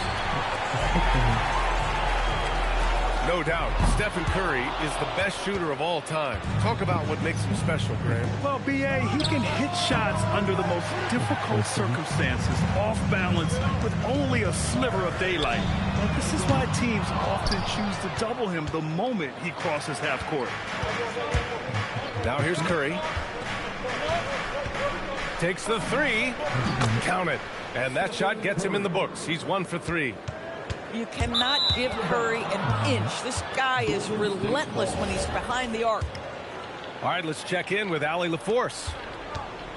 No doubt, Stephen Curry is the best shooter of all time. Talk about what makes him special, Grant. Well, B.A., he can hit shots under the most difficult circumstances, off balance, with only a sliver of daylight. And this is why teams often choose to double him the moment he crosses half court. Now here's Curry. Takes the three. Count it. And that shot gets him in the books. He's 1 for 3. You cannot give Curry an inch. This guy is relentless when he's behind the arc. All right, let's check in with Allie LaForce.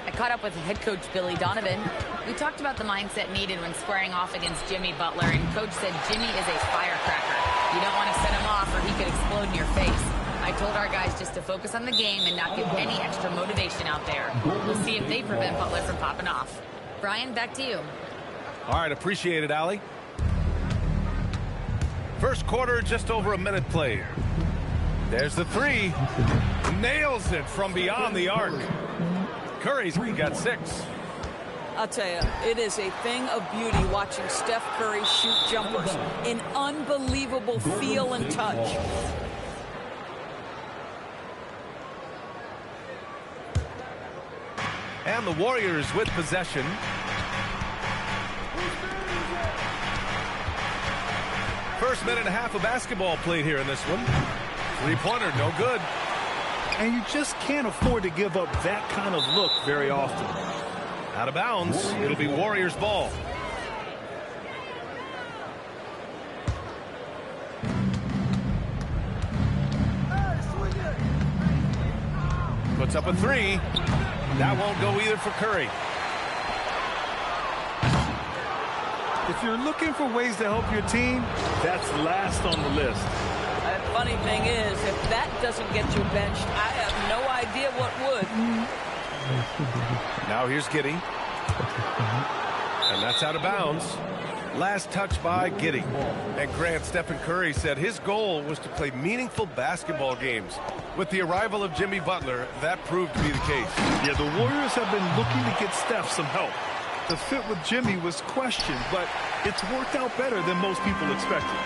I caught up with head coach Billy Donovan. We talked about the mindset needed when squaring off against Jimmy Butler, and coach said Jimmy is a firecracker. You don't want to set him off or he could explode in your face. I told our guys just to focus on the game and not give any extra motivation out there. We'll see if they prevent Butler from popping off. Brian, back to you. All right, appreciate it, Allie. First quarter, just over a minute played. There's the three. Nails it from beyond the arc. Curry's got 6. I'll tell you, it is a thing of beauty watching Steph Curry shoot jumpers. An unbelievable feel and touch. And the Warriors with possession. First minute and a half of basketball played here in this one. Three-pointer, no good. And you just can't afford to give up that kind of look very often. Out of bounds. It'll be Warriors ball. Puts up a 3. That won't go either for Curry. If you're looking for ways to help your team, that's last on the list. The funny thing is, if that doesn't get you benched, I have no idea what would. Now here's Giddey. And that's out of bounds. Last touch by Giddey. And Grant, Stephen Curry said his goal was to play meaningful basketball games. With the arrival of Jimmy Butler, that proved to be the case. Yeah, the Warriors have been looking to get Steph some help. The fit with Jimmy was questioned, but it's worked out better than most people expected.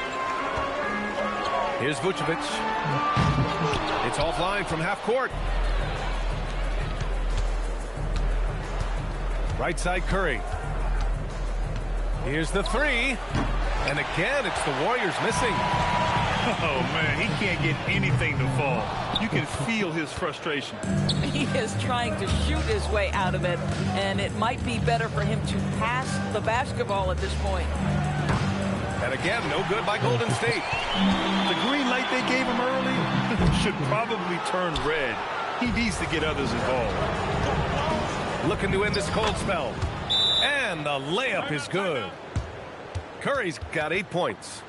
Here's Vucevic. It's offline from half court. Right side Curry. Here's the 3. And again, it's the Warriors missing. Oh, man, he can't get anything to fall. You can feel his frustration. He is trying to shoot his way out of it, and it might be better for him to pass the basketball at this point. And again, no good by Golden State. The green light they gave him early should probably turn red. He needs to get others involved. Looking to end this cold spell. And the layup is good. Curry's got 8 points.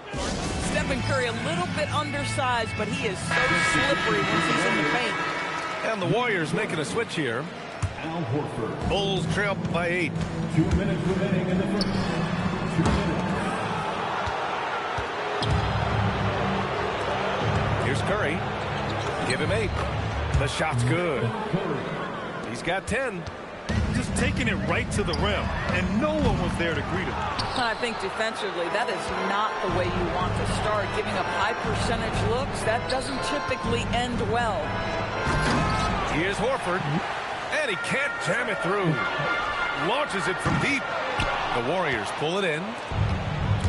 Stephen Curry a little bit undersized, but he is so slippery once he's in the paint. And the Warriors making a switch here. Bulls trail by 8. 2 minutes remaining in the first. 2 minutes. Here's Curry. Give him 8. The shot's good. He's got 10. Just taking it right to the rim, and no one was there to greet him. I think defensively, that is not the way you want to start. Giving up high percentage looks, that doesn't typically end well. Here's Horford, and he can't jam it through. Launches it from deep. The Warriors pull it in.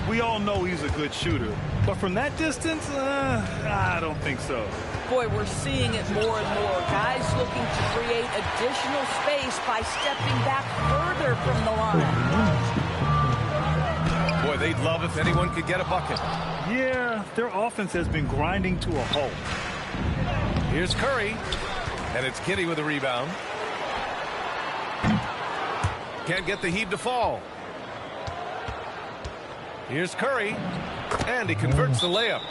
We all know he's a good shooter, but from that distance, I don't think so. Boy, we're seeing it more and more. Guys looking to create additional space by stepping back further from the line. Boy, they'd love if anyone could get a bucket. Yeah, their offense has been grinding to a halt. Here's Curry, and it's Giddey with a rebound. Can't get the heave to fall. Here's Curry, and he converts the layup.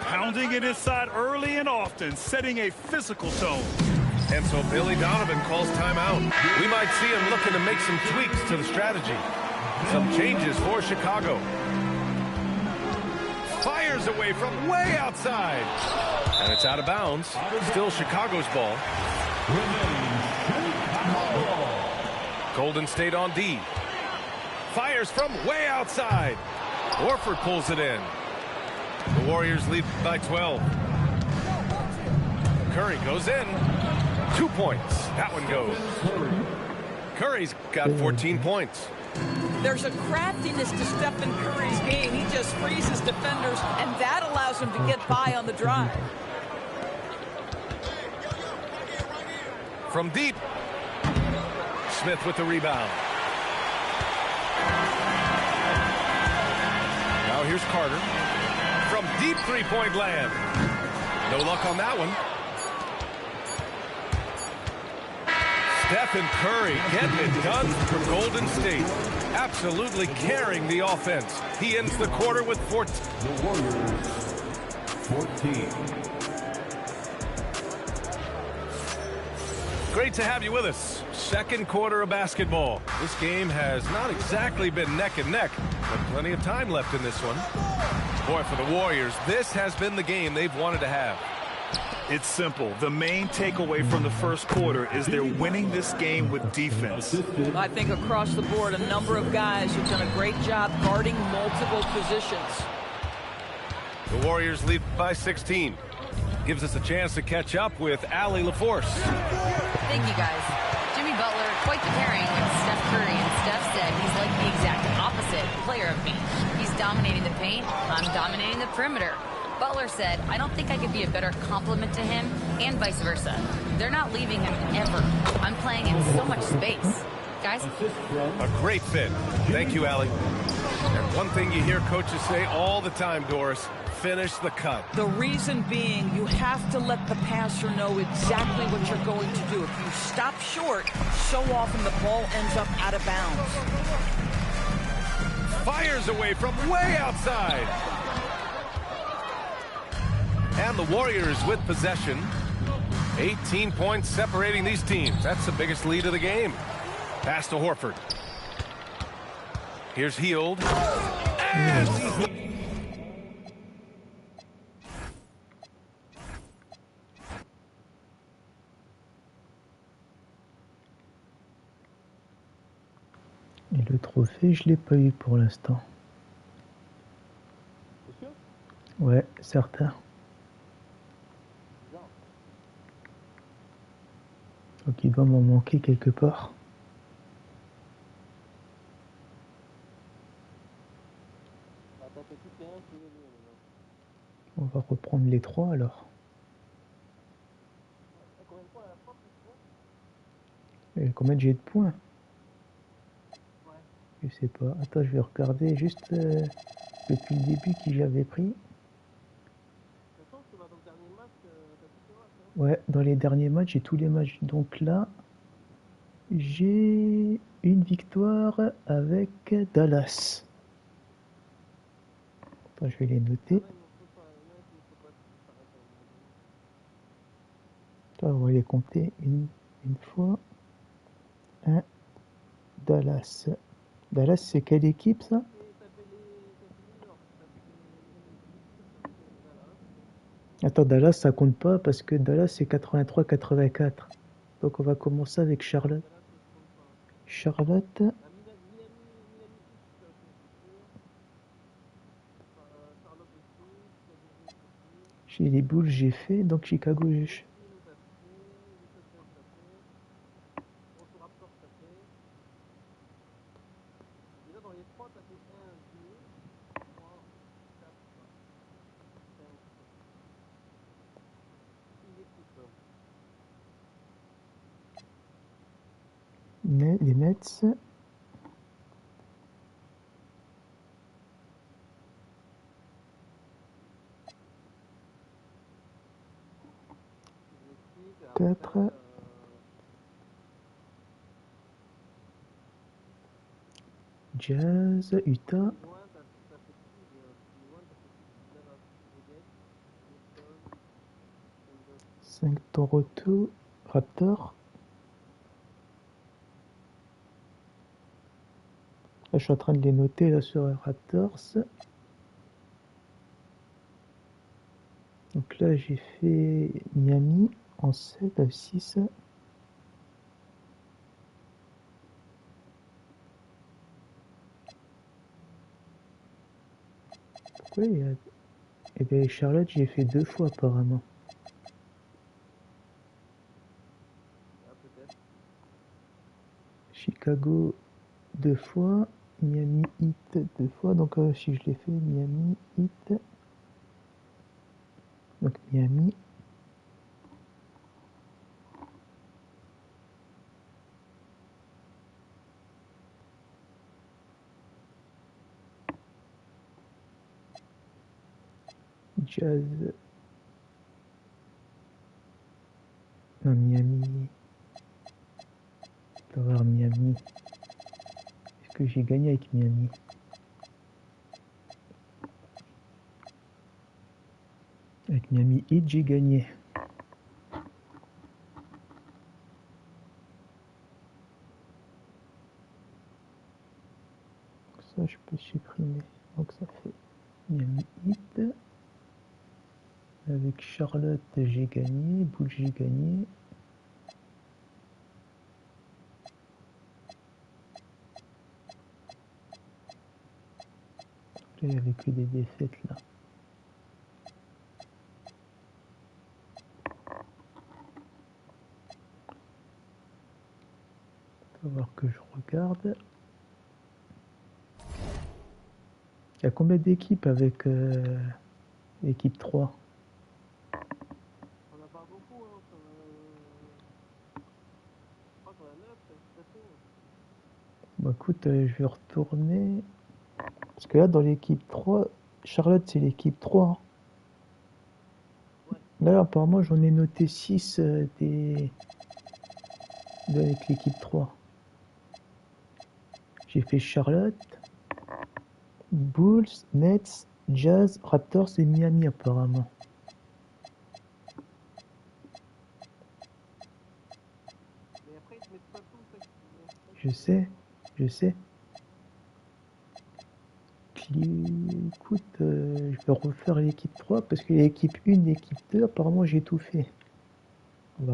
Pounding it inside early and often, setting a physical tone. And so Billy Donovan calls timeout. We might see him looking to make some tweaks to the strategy. Some changes for Chicago. Fires away from way outside. And it's out of bounds. Still Chicago's ball. Golden State on D. Fires from way outside. Horford pulls it in. The Warriors lead by 12. Curry goes in. 2 points. That one goes. Curry's got 14 points. There's a craftiness to Stephen Curry's game. He just freezes defenders, and that allows him to get by on the drive. From deep. Smith with the rebound. Now here's Carter. From deep three-point land. No luck on that one. Stephen Curry getting it done for Golden State. Absolutely carrying the offense. He ends the quarter with 14. The Warriors, 14. Great to have you with us. Second quarter of basketball. This game has not exactly been neck and neck, but plenty of time left in this one. Boy, for the Warriors, this has been the game they've wanted to have. It's simple. The main takeaway from the first quarter is they're winning this game with defense. I think across the board, a number of guys have done a great job guarding multiple positions. The Warriors lead by 16. Gives us a chance to catch up with Allie LaForce. Thank you, guys. Jimmy Butler, quite the pairing with Steph Curry, and Steph said he's like the exact opposite player of me. He's dominating the paint, I'm dominating the perimeter. Butler said, I don't think I could be a better complement to him, and vice versa. They're not leaving him ever. I'm playing in so much space. Guys? A great fit. Thank you, Allie. And one thing you hear coaches say all the time, Doris, finish the cut. The reason being, you have to let the passer know exactly what you're going to do. If you stop short, so often the ball ends up out of bounds. Fires away from way outside. And the Warriors with possession. 18 points separating these teams. That's the biggest lead of the game. Pass to Horford. Here's Hield. And et le trophée, je l'ai pas eu pour l'instant. Ouais, certain. Donc il doit m'en manquer quelque part. On va reprendre les trois alors. Et combien j'ai de points? Je sais pas. Attends, je vais regarder juste depuis le début qui j'avais pris. Ouais, dans les derniers matchs, j'ai tous les matchs. Donc là, j'ai une victoire avec Dallas. Attends, je vais les noter. Attends, on va les compter une fois. 1, Dallas. Dallas, c'est quelle équipe ça? Attends, Dallas, ça compte pas parce que Dallas, c'est 83-84. Donc on va commencer avec Charlotte. Charlotte. Chez les Bulls, j'ai fait. Donc Chicago, j'ai... Les Nets. Quatre. Jazz, Utah. 5 Toronto, Raptors. Là, je suis en train de les noter là sur Raptors. Donc là, j'ai fait Miami en 7 à 6. Pourquoi il y a... Et bien Charlotte, j'ai fait 2 fois apparemment. Chicago 2 fois. Miami Heat 2 fois. Donc si je l'ai fait, Miami Heat. Donc Miami. Jazz. Non, Miami. On va voir Miami. Est-ce que j'ai gagné avec Miami? Avec Miami Heat, j'ai gagné. Donc ça, je peux supprimer. Donc ça fait Miami Heat avec Charlotte, j'ai gagné. Boule, j'ai gagné. Il n'y avait que des défaites là. On va voir que je regarde. Il y a combien d'équipes avec l'équipe 3? On n'a pas beaucoup, hein. Je crois qu'on a 9, c'est tout. Bon, écoute, je vais retourner. Parce que là, dans l'équipe 3, Charlotte, c'est l'équipe 3. Hein. Ouais. Là, apparemment, j'en ai noté 6 avec l'équipe 3. J'ai fait Charlotte, Bulls, Nets, Jazz, Raptors et Miami, apparemment. Mais après, ils te mettent pas tout, ça. Je sais. Écoute, je vais refaire l'équipe 3 parce que l'équipe 1, l'équipe 2, apparemment j'ai tout fait. On va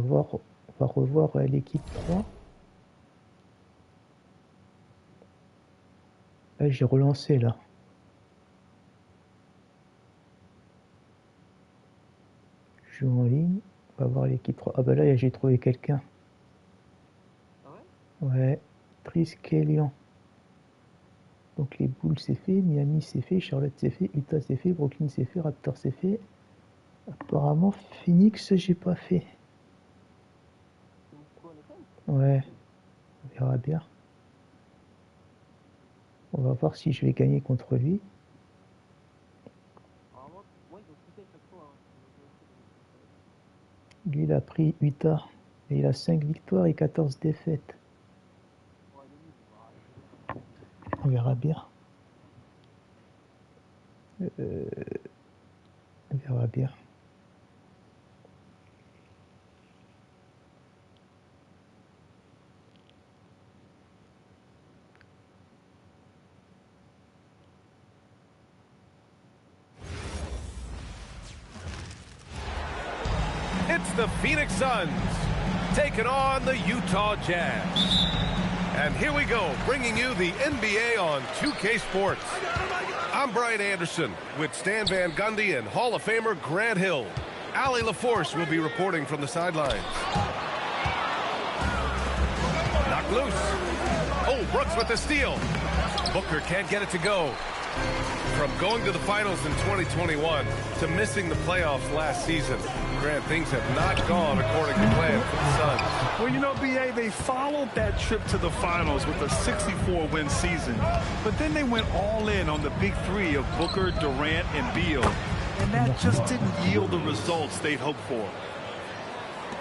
revoir l'équipe 3. Là, j'ai relancé là. Je suis en ligne. On va voir l'équipe 3. Ah bah là, j'ai trouvé quelqu'un. Ah ouais? Ouais. Triskelian. Donc les Bulls c'est fait, Miami c'est fait, Charlotte c'est fait, Utah c'est fait, Brooklyn c'est fait, Raptors c'est fait. Apparemment Phoenix j'ai pas fait. Ouais, on verra bien. On va voir si je vais gagner contre lui. Lui il a pris Utah et il a 5 victoires et 14 défaites. On verra bien. On verra bien. It's the Phoenix Suns taking on the Utah Jazz. And here we go, bringing you the NBA on 2K Sports. I'm Brian Anderson with Stan Van Gundy and Hall of Famer Grant Hill. Allie LaForce will be reporting from the sidelines. Knocked loose. Oh, Brooks with the steal. Booker can't get it to go. From going to the finals in 2021 to missing the playoffs last season, Grant, things have not gone according to plan for the Suns. Well, you know, B.A., they followed that trip to the finals with a 64-win season. But then they went all in on the big three of Booker, Durant, and Beal. And that just didn't yield the results they'd hoped for.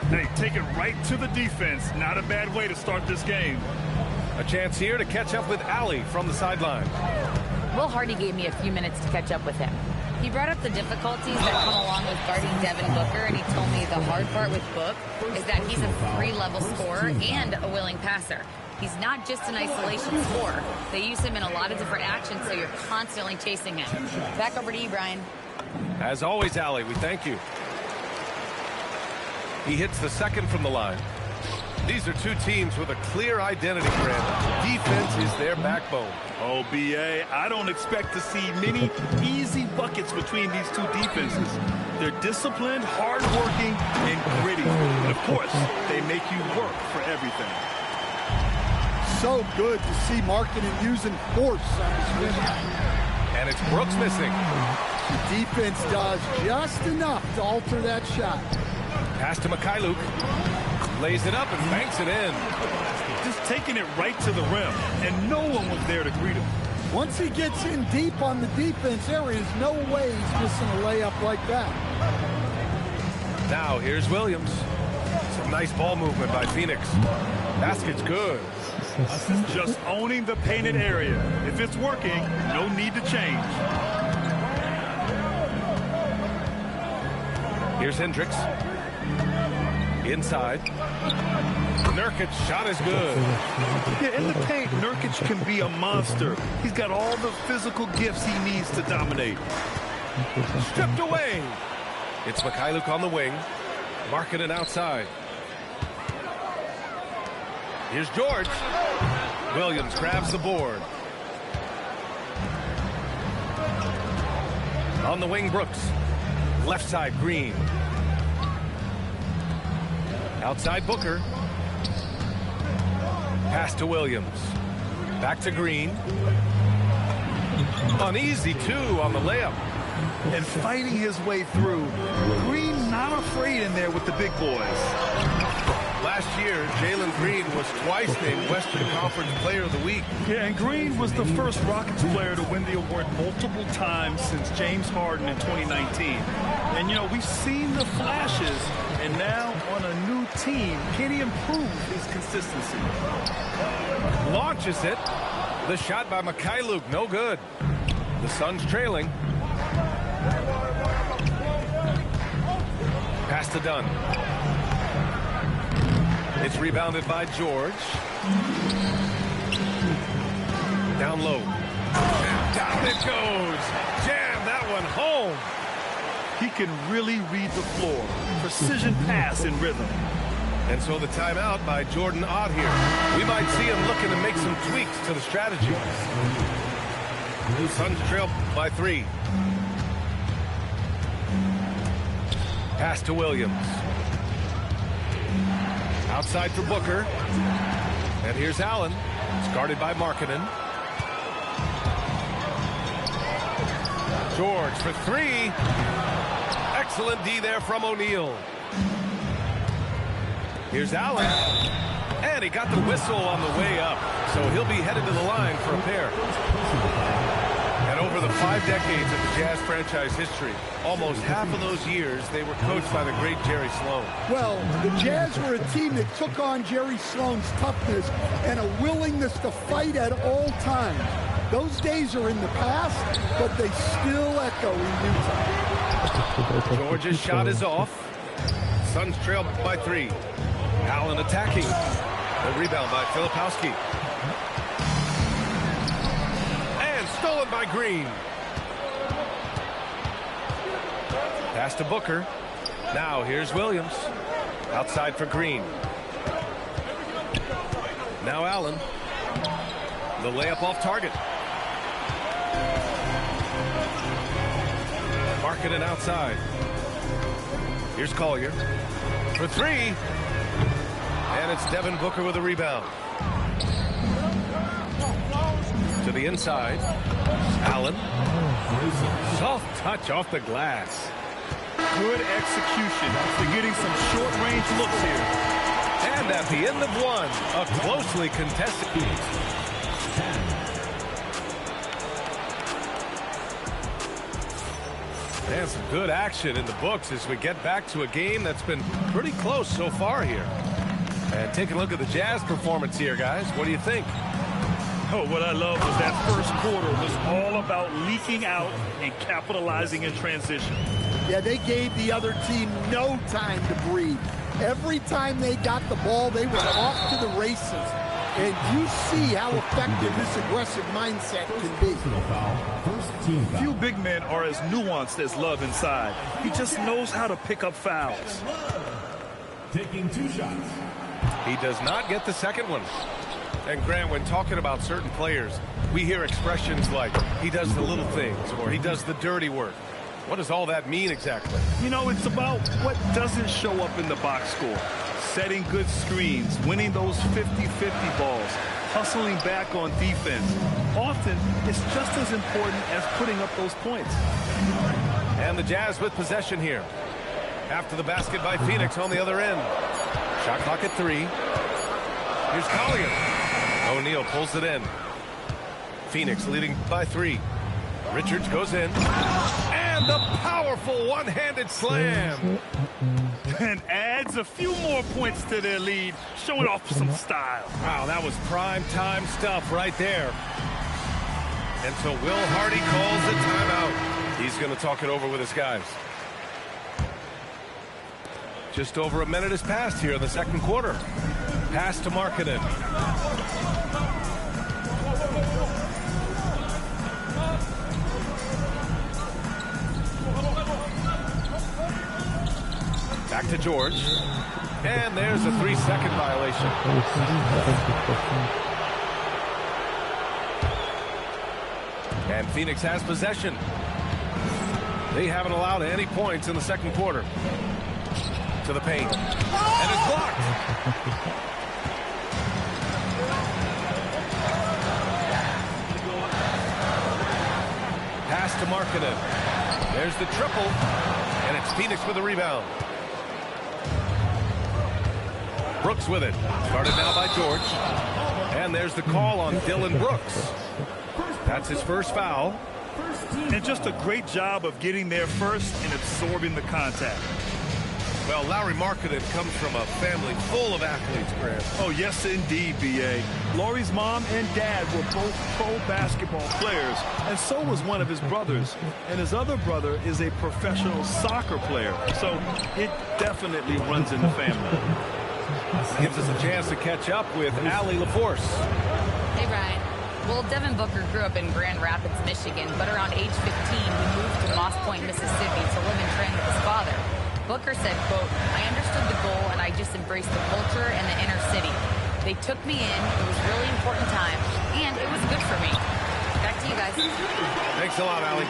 Hey, take it right to the defense. Not a bad way to start this game. A chance here to catch up with Allie from the sideline. Will Hardy gave me a few minutes to catch up with him. He brought up the difficulties that come along with guarding Devin Booker, and he told me the hard part with Book is that he's a 3-level scorer and a willing passer. He's not just an isolation scorer. They use him in a lot of different actions, so you're constantly chasing him. Back over to you, Brian. As always, Allie, we thank you. He hits the second from the line. These are two teams with a clear identity, Grant. Defense is their backbone. Oh, B.A., I don't expect to see many easy buckets between these two defenses. They're disciplined, hard-working, and gritty. And, of course, they make you work for everything. So good to see Markkanen using force on his win. And it's Brooks missing. The defense does just enough to alter that shot. Pass to Mikhailuk. Lays it up and banks it in. Just taking it right to the rim, and no one was there to greet him. Once he gets in deep on the defense, there is no way he's missing a layup like that. Now here's Williams. Some nice ball movement by Phoenix. Basket's good. Just owning the painted area. If it's working, no need to change. Here's Hendricks. Inside. Nurkic's shot is good. Yeah, in the paint, Nurkic can be a monster. He's got all the physical gifts he needs to dominate. Stripped away. It's Mikhailuk on the wing. Markkanen outside. Here's George. Williams grabs the board. On the wing, Brooks. Left side, Green. Outside, Booker. Pass to Williams. Back to Green. Uneasy, too, on the layup. And fighting his way through. Green not afraid in there with the big boys. Last year, Jalen Green was twice named Western Conference Player of the Week. Yeah, and Green was the first Rockets player to win the award multiple times since James Harden in 2019. And, you know, we've seen the flashes, and now on a new team, can he improve his consistency? Launches it. The shot by Mikhailuk, no good. The Suns trailing. Pass to Dunn. It's rebounded by George. Down low. And down it goes. Jam that one home. He can really read the floor. Precision pass in rhythm. And so the timeout by Jordan Ott here. We might see him looking to make some tweaks to the strategy. Suns trail by 3. Pass to Williams. Outside for Booker. And here's Allen. It's guarded by Markkanen. George for 3. Excellent D there from O'Neal. Here's Allen. And he got the whistle on the way up. So he'll be headed to the line for a pair. And over the 5 decades of the Jazz franchise history, almost half of those years, they were coached by the great Jerry Sloan. Well, the Jazz were a team that took on Jerry Sloan's toughness and a willingness to fight at all times. Those days are in the past, but they still echo in Utah. George's shot is off. Suns trail by 3. Allen attacking. The rebound by Filipowski. And stolen by Green. Pass to Booker. Now here's Williams. Outside for Green. Now Allen. The layup off target. Markkanen outside. Here's Collier for 3. And it's Devin Booker with a rebound. To the inside. Allen. Soft touch off the glass. Good execution. They're getting some short-range looks here. And at the end of 1, a closely contested. And some good action in the books as we get back to a game that's been pretty close so far here. And take a look at the Jazz performance here, guys. What do you think? Oh, what I love was that first quarter was all about leaking out and capitalizing in transition. Yeah, they gave the other team no time to breathe. Every time they got the ball, they were off to the races. And you see how effective this aggressive mindset can be. Few big men are as nuanced as Love inside. He just knows how to pick up fouls. Taking 2 shots. He does not get the second one. And Grant, when talking about certain players, we hear expressions like, he does the little things, or he does the dirty work. What does all that mean exactly? You know, it's about what doesn't show up in the box score. Setting good screens, winning those 50-50 balls, hustling back on defense. Often, it's just as important as putting up those points. And the Jazz with possession here. After the basket by Phoenix on the other end. Shot clock at 3. Here's Collier. O'Neal pulls it in. Phoenix leading by 3. Richards goes in. And the powerful one-handed slam. And adds a few more points to their lead, showing off some style. Wow, that was prime time stuff right there. And so Will Hardy calls the timeout. He's going to talk it over with his guys. Just over a minute has passed here in the second quarter. Pass to Markkanen. Back to George. And there's a 3-second violation. And Phoenix has possession. They haven't allowed any points in the second quarter. To the paint. And it's blocked. Pass to Markkanen. There's the triple. And it's Phoenix with the rebound. Brooks with it. Started now by George. And there's the call on Dylan Brooks. That's his first foul. And just a great job of getting there first and absorbing the contact. Well, Lauri Markkanen comes from a family full of athletes, Grant. Oh, yes, indeed, B.A. Lauri's mom and dad were both pro basketball players, and so was one of his brothers. And his other brother is a professional soccer player, so it definitely runs in the family. Gives us a chance to catch up with Allie LaForce. Hey, Ryan. Well, Devin Booker grew up in Grand Rapids, Michigan, but around age 15, he moved to Moss Point, Mississippi to live and train with his father. Booker said, quote, "I understood the goal and I just embraced the culture and the inner city. They took me in. It was a really important time, and it was good for me." Back to you guys. Thanks a lot, Allie.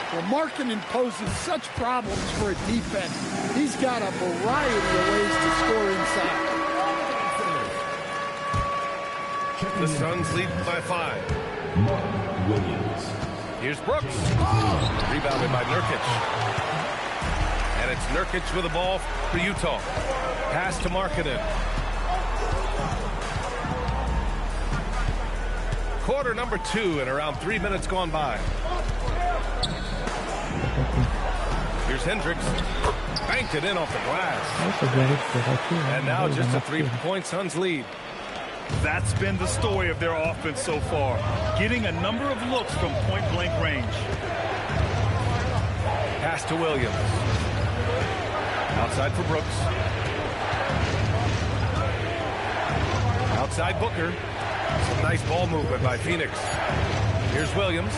Well, Markkanen poses such problems for a defense. He's got a variety of ways to score inside. The Suns lead by 5. Here's Brooks. Rebounded by Nurkic. And it's Nurkic with the ball for Utah. Pass to Markkanen. Quarter number 2 and around 3 minutes gone by. Here's Hendricks. Banked it in off the glass. And now just a 3-point Suns lead. That's been the story of their offense so far, getting a number of looks from point-blank range. Pass to Williams. Outside for Brooks. Outside Booker. Some nice ball movement by Phoenix. Here's Williams.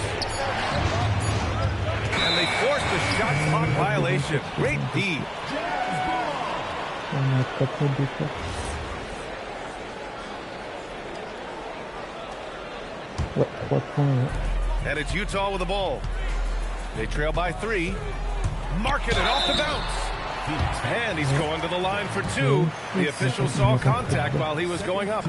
And they forced a shot clock violation. Great D. And it's Utah with the ball. They trail by 3. Markkanen off the bounce. And he's going to the line for 2. The official saw contact while he was going up.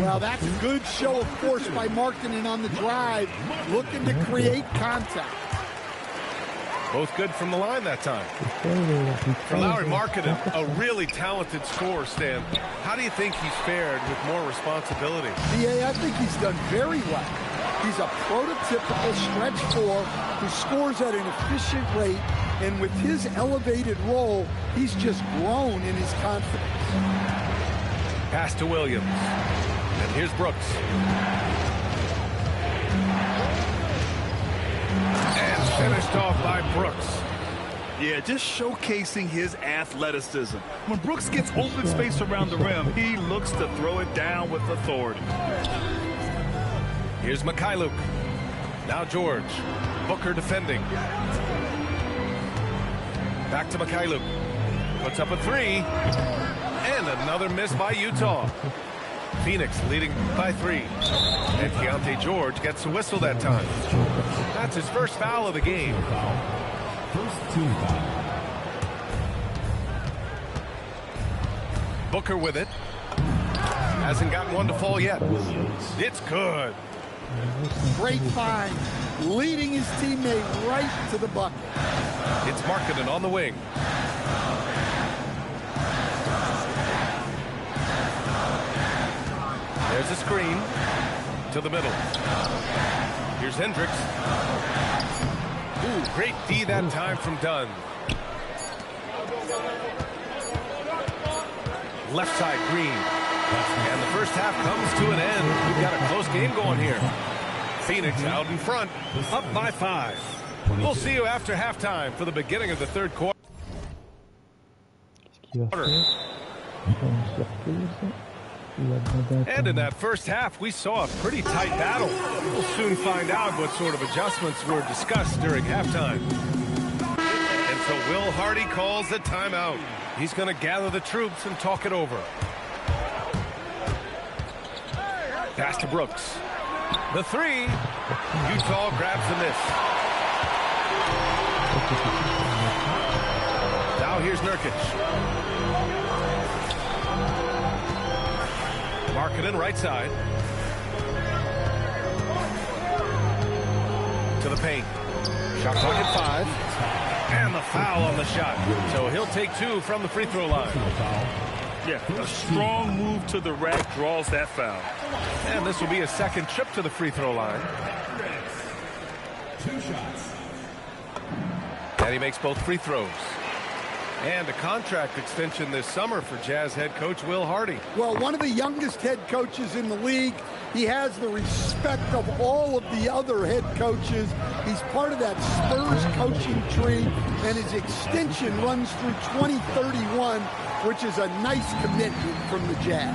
Well, that's a good show of force by Markkanen on the drive, looking to create contact. Both good from the line that time. For Lauri Markkanen, a really talented scorer, Stan. How do you think he's fared with more responsibility? I think he's done very well. He's a prototypical stretch 4 who scores at an efficient rate, and with his elevated role, he's just grown in his confidence. Pass to Williams. And here's Brooks. And finished off by Brooks. Yeah, just showcasing his athleticism. When Brooks gets open space around the rim, he looks to throw it down with authority. Here's Mikhailuk. Now George. Booker defending. Back to Mikhailuk. Puts up a 3. And another miss by Utah. Phoenix leading by 3. And Keontae George gets a whistle that time. That's his first foul of the game. First team foul. Booker with it. Hasn't gotten one to fall yet. It's good. Great find. Leading his teammate right to the bucket. It's Markkanen on the wing. There's a screen to the middle. Here's Hendricks. Ooh, great D that time from Dunn. Left side Green. And the first half comes to an end. We've got a close game going here. Phoenix out in front, up by 5. We'll see you after halftime for the beginning of the third quarter. And in that first half, we saw a pretty tight battle. We'll soon find out what sort of adjustments were discussed during halftime. And So Will Hardy calls the timeout. He's going to gather the troops and talk it over. Pass to Brooks. The three. Utah grabs the miss. Now here's Nurkic. Markkanen right side. To the paint. Shot clock at 5. And the foul on the shot. So he'll take 2 from the free throw line. Yeah, a strong move to the rack draws that foul. And this will be a second trip to the free throw line. 2 shots. And he makes both free throws. And a contract extension this summer for Jazz head coach Will Hardy. Well, one of the youngest head coaches in the league. He has the respect of all of the other head coaches. He's part of that Spurs coaching tree, and his extension runs through 2031, which is a nice commitment from the Jazz.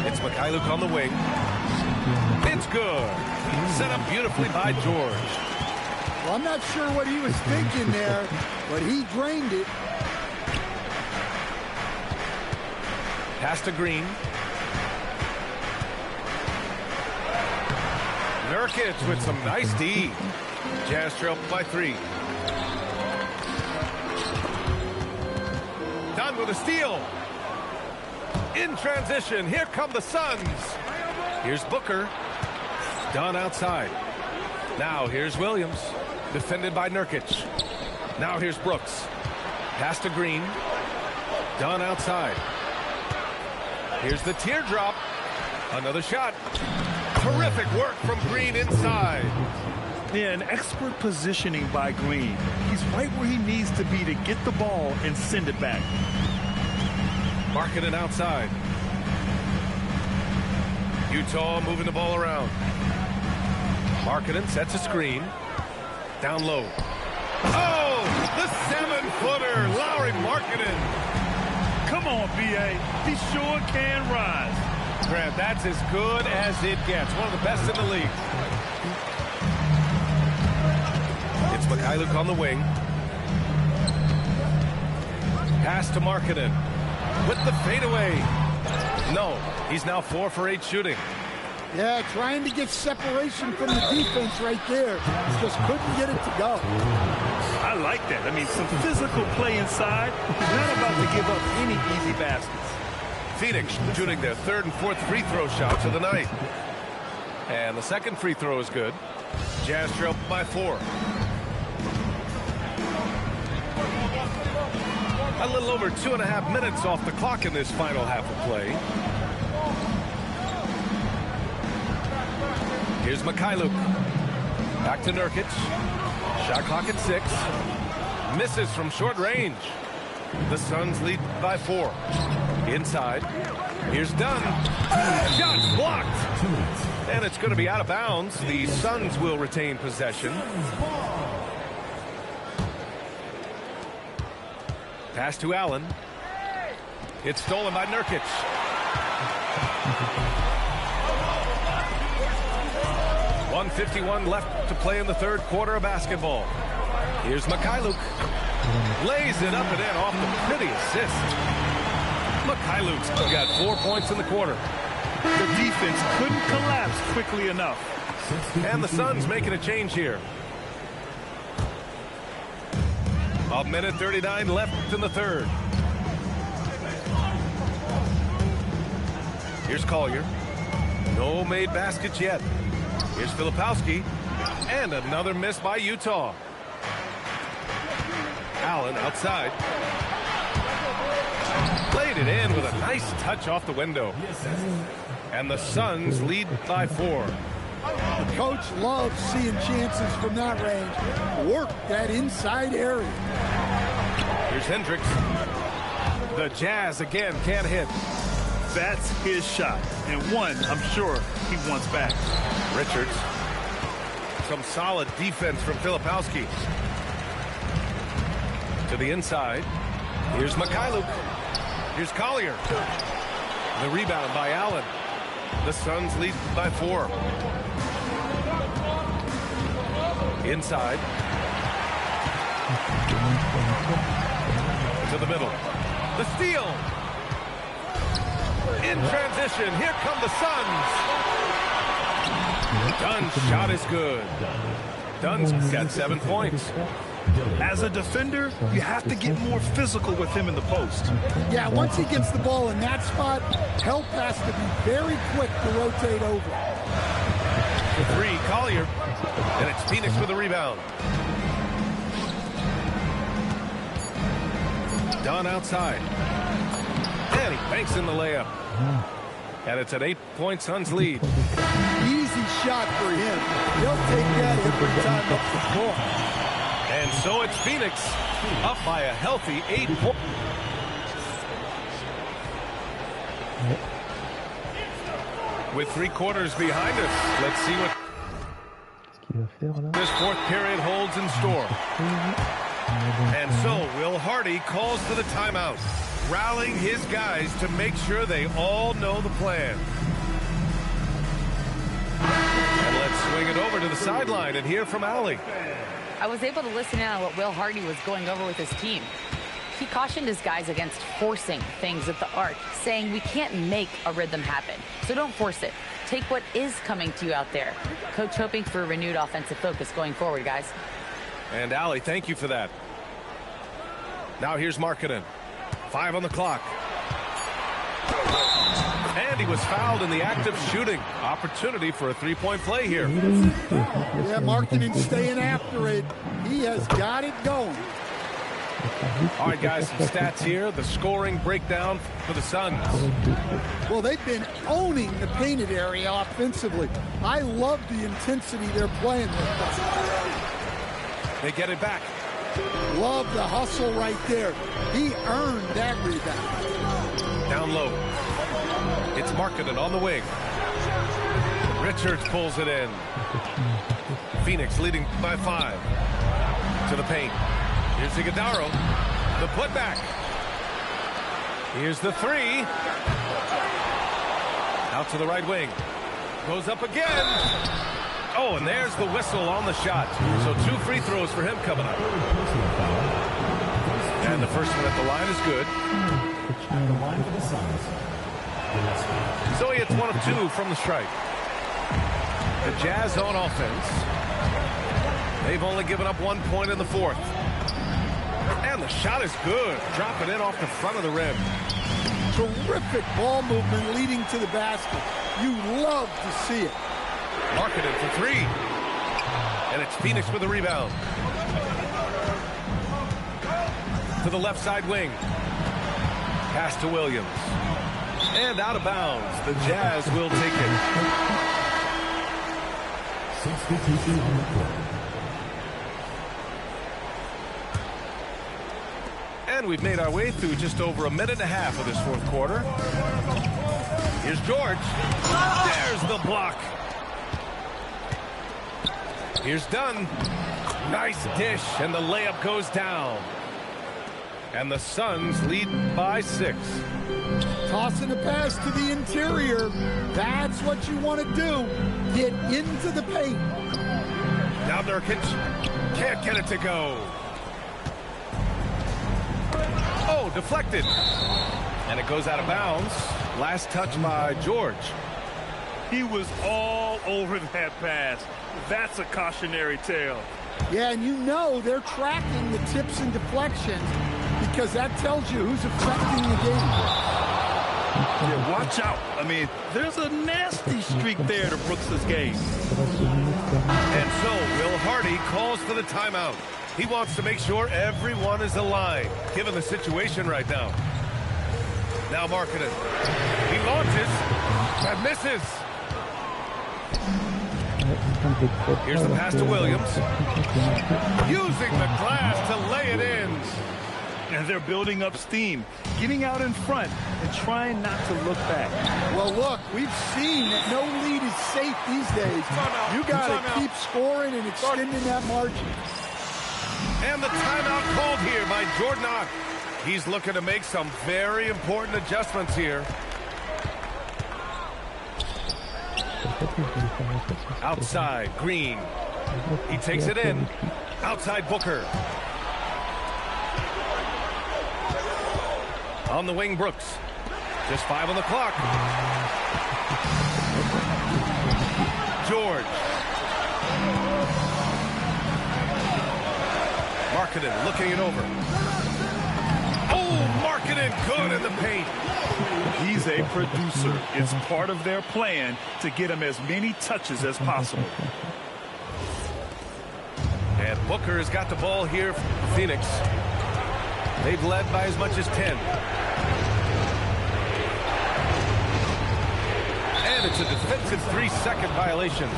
It's Mikhailuk on the wing. It's good. Set up beautifully by George. Well, I'm not sure what he was thinking there, but he drained it. Pass to Green. Nurkic with some nice D. Jazz trail by 3. Done with a steal. In transition, here come the Suns. Here's Booker. Dunn outside. Now here's Williams. Defended by Nurkic. Now here's Brooks. Pass to Green. Dunn outside. Here's the teardrop. Another shot. Terrific work from Green inside. Yeah, an expert positioning by Green. He's right where he needs to be to get the ball and send it back. Markkanen outside. Utah moving the ball around. Markkanen sets a screen. Down low. Oh, the 7-footer, Lauri Markkanen. Come on, B.A. He sure can rise. Grant, that's as good as it gets. One of the best in the league. It's Mikhailuk on the wing. Pass to Markkanen. With the fadeaway. No, he's now 4 for 8 shooting. Yeah, trying to get separation from the defense right there. Just couldn't get it to go. I like that. I mean, some physical play inside. He's not about to give up any easy baskets. Phoenix shooting their 3rd and 4th free throw shots of the night. And the second free throw is good. Jazz trail by 4. A little over 2.5 minutes off the clock in this final half of play. Here's Mikhailuk. Back to Nurkic. Shot clock at 6. Misses from short range. The Suns lead by 4. Inside. Here's Dunn. Shots blocked. And it's going to be out of bounds. The Suns will retain possession. Pass to Allen. It's stolen by Nurkic. .151 left to play in the 3rd quarter of basketball. Here's Mikhailuk. Lays it up and in off the pretty assist. Mikhailuk's got 4 points in the quarter. The defense couldn't collapse quickly enough. And the Suns making a change here. 1:39 left in the 3rd. Here's Collier. No made baskets yet. Here's Filipowski. And another miss by Utah. Allen outside. Played it in with a nice touch off the window. And the Suns lead by 4. The coach loves seeing chances from that range. Work that inside area. Here's Hendricks. The Jazz again can't hit. That's his shot. And one, I'm sure, he wants back. Richards. Some solid defense from Filipowski. To the inside. Here's Mikhailuk. Here's Collier. The rebound by Allen. The Suns lead by 4. Inside. To the middle. The steal. In transition, here come the Suns. Dunn's shot is good. Dunn's got 7 points. As a defender, you have to get more physical with him in the post. Yeah, once he gets the ball in that spot, help has to be very quick to rotate over. For three, Collier. And it's Phoenix with the rebound. Dunn outside. And he banks in the layup. And it's an 8-point Suns lead. Easy shot for him. He'll take that every time up the court. And so it's Phoenix up by a healthy 8 points. With 3 quarters behind us, let's see what this fourth period holds in store. And so Will Hardy calls for the timeout, rallying his guys to make sure they all know the plan. And let's swing it over to the sideline and hear from Allie. I was able to listen in on what Will Hardy was going over with his team. He cautioned his guys against forcing things at the arc, saying we can't make a rhythm happen, so don't force it. Take what is coming to you out there. Coach hoping for a renewed offensive focus going forward, guys. And Allie, thank you for that. Now here's Markkanen. 5 on the clock. And he was fouled in the act of shooting. Opportunity for a 3-point play here. Yeah, Markkanen staying after it. He has got it going. All right, guys, some stats here. The scoring breakdown for the Suns. Well, they've been owning the painted area offensively. I love the intensity they're playing with. They get it back. Love the hustle right there. He earned that rebound. Down low. It's Markkanen on the wing. Richards pulls it in. Phoenix leading by 5. To the paint. Here's Iguodaro. The putback. Here's the 3. Out to the right wing. Goes up again. Oh, and there's the whistle on the shot. So 2 free throws for him coming up. And the first one at the line is good. So he hits 1 of 2 from the strike. The Jazz on offense. They've only given up 1 point in the 4th. And the shot is good. Drop it in off the front of the rim. Terrific ball movement leading to the basket. You love to see it. Markkanen for 3. And it's Phoenix with the rebound. To the left side wing. Pass to Williams. And out of bounds. The Jazz will take it. And we've made our way through just over a minute and a half of this 4th quarter. Here's George. There's the block. Here's Dunn. Nice dish, and the layup goes down. And the Suns lead by 6. Tossing a pass to the interior. That's what you want to do. Get into the paint. Now Nurkic can't get it to go. Oh, deflected. And it goes out of bounds. Last touch by George. He was all over that pass. That's a cautionary tale. Yeah, and you know they're tracking the tips and deflections because that tells you who's affecting the game. Yeah, watch out. I mean, there's a nasty streak there to Brooks' game. And so Will Hardy calls for the timeout. He wants to make sure everyone is aligned, given the situation right now. Now Markkanen. He launches and misses. Here's the pass to Williams. Using the glass to lay it in. And they're building up steam, getting out in front and trying not to look back. Well, look, we've seen that no lead is safe these days. You got to keep scoring and extending that margin. And the timeout called here by Jordan Ott. He's looking to make some very important adjustments here. Outside, Green. He takes it in. Outside Booker. On the wing, Brooks. Just 5 on the clock. George. Markkanen looking it over. Oh, Markkanen good in the paint. He's a producer. It's part of their plan to get him as many touches as possible. And Booker has got the ball here for Phoenix. They've led by as much as 10. And it's a defensive 3-second violation.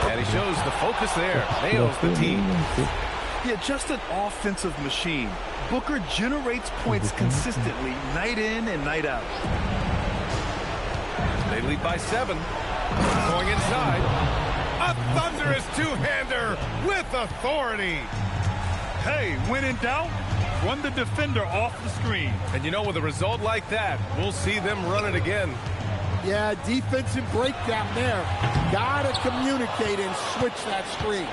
And he shows the focus there. Nails the team. Yeah, just an offensive machine. Booker generates points consistently, night in and night out. They lead by 7. Going inside. A thunderous two-hander with authority. Hey, when in doubt, run the defender off the screen. And you know, with a result like that, we'll see them run it again. Yeah, defensive breakdown there. Gotta communicate and switch that screen.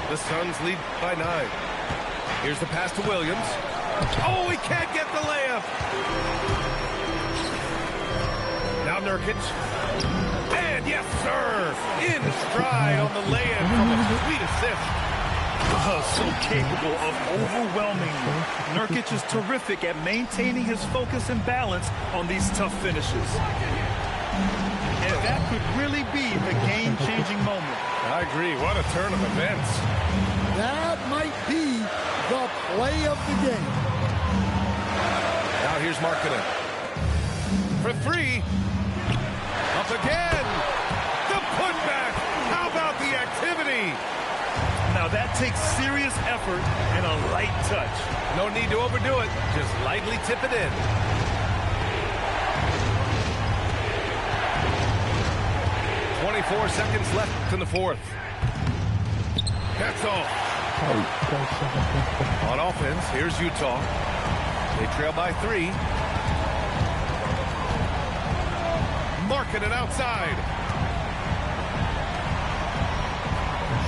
The Suns lead by 9. Here's the pass to Williams. Oh, he can't get the layup. Now Nurkic. And yes, sir, in stride on the layup from a sweet assist. So capable of overwhelming you. Nurkic is terrific at maintaining his focus and balance on these tough finishes. And that could really be the game-changing moment. I agree. What a turn of events. That might be the play of the game. Now here's Markkanen. For 3. Up again. The putback. How about the activity? Now that takes serious effort and a light touch. No need to overdo it. Just lightly tip it in. .4 seconds left in the 4th. That's all. On offense, here's Utah. They trail by 3. Markkanen outside.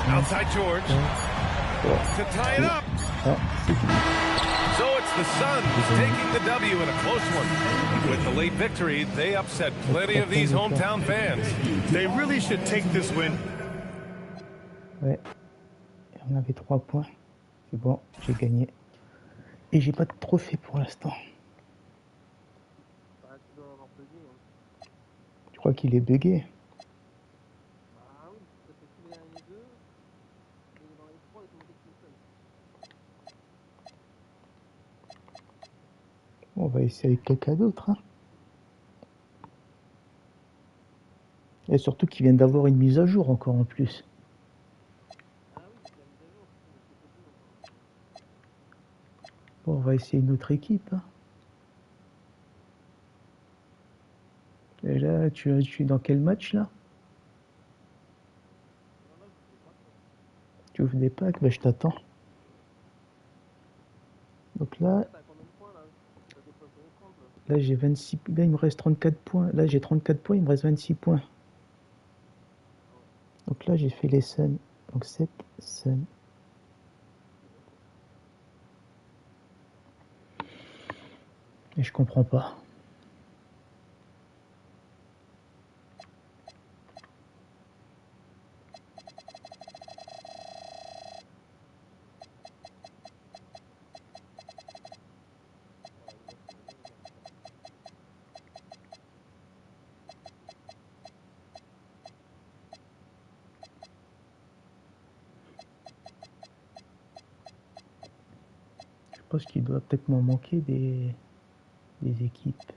Outside George. To tie it up. So it's the Suns taking the W in a close one. With the late victory, they upset plenty of these hometown fans. They really should take this win. Ouais. On avait 3 points. C'est bon, j'ai gagné. Et j'ai pas de trophée pour l'instant. Je crois qu'il est bugué. On va essayer avec quelqu'un d'autre. Hein. Et surtout qu'il vient d'avoir une mise à jour encore en plus. Bon, on va essayer une autre équipe. Hein. Et là, tu es dans quel match là? Tu ouvres des packs? Ben, je t'attends. Donc là j'ai 26. Là, il me reste 34 points. Là, j'ai 34 points, il me reste 26 points. Donc là, j'ai fait les Suns. Donc 7 Suns. Et je comprends pas. Je pense qu'il doit peut-être m'en manquer des équipes.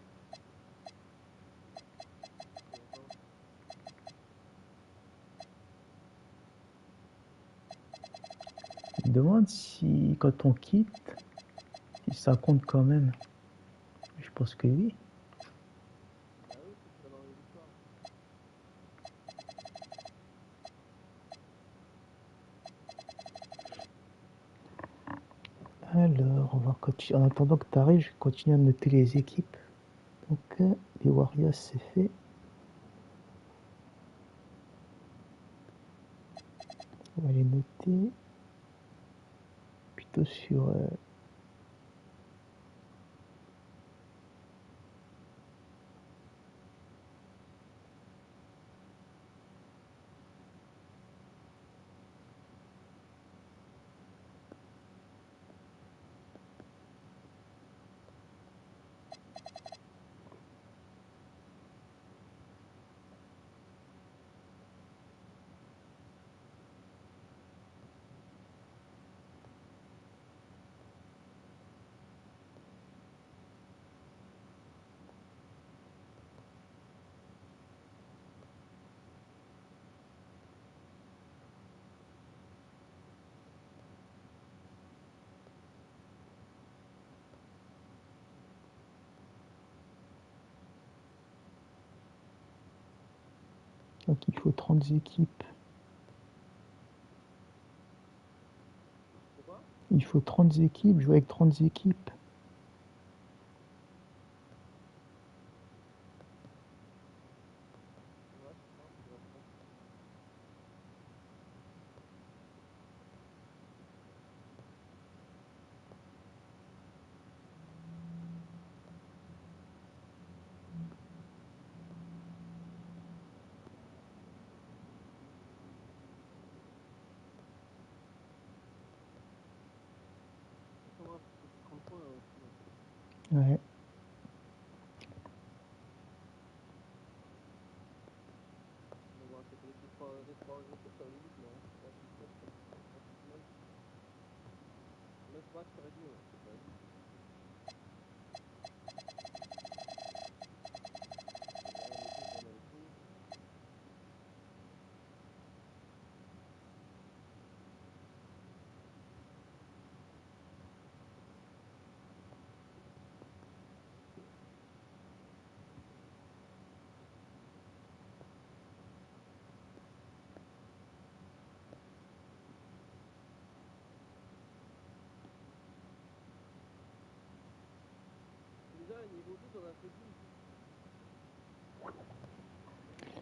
Je me demande si quand on quitte, si ça compte quand même. Je pense que oui. Alors, on va continuer. En attendant que tu arrives, je continue à noter les équipes. Donc, les Warriors, c'est fait. On va les noter plutôt sur donc il faut 30 équipes. Il faut 30 équipes, jouer avec 30 équipes. Ouais.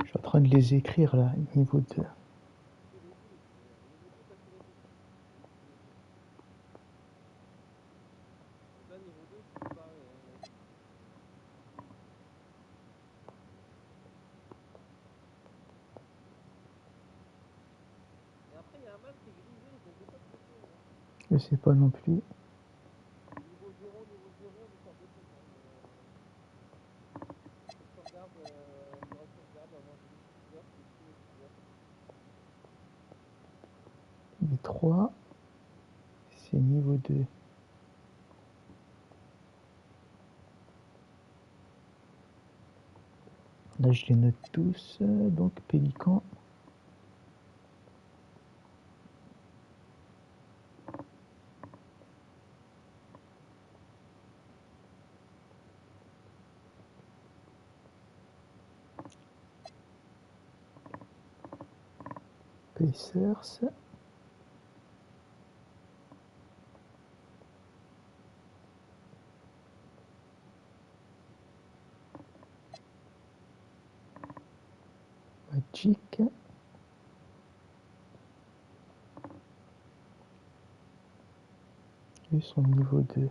Je suis en train de les écrire là, niveau 2. Je sais pas non plus. Les 3, c'est niveau 2. Là, je les note tous. Donc, Pélican. Pacers. Magic. Et son niveau 2.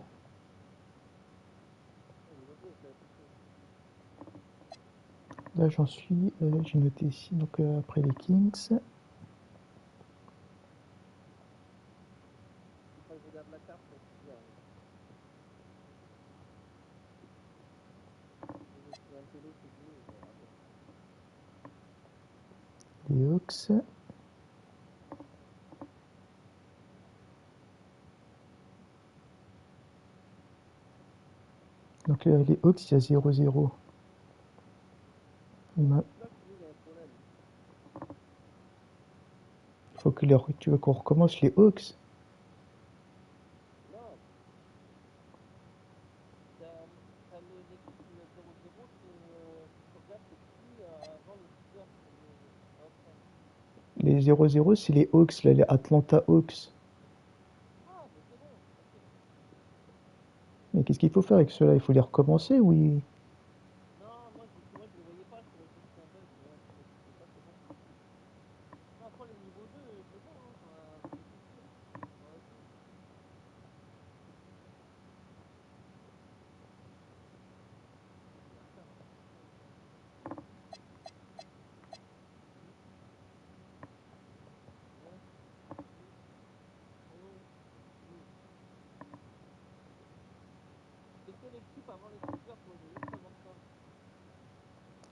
Là, j'en suis. J'ai noté ici. Donc, après les Kings. Les Hawks. Donc les Hawks, il y a 0-0. Il faut que tu veux qu'on recommence les Hawks. Les 0-0, c'est les Hawks, là, les Atlanta Hawks. Mais qu'est-ce qu'il faut faire avec ceux-là? Il faut les recommencer ou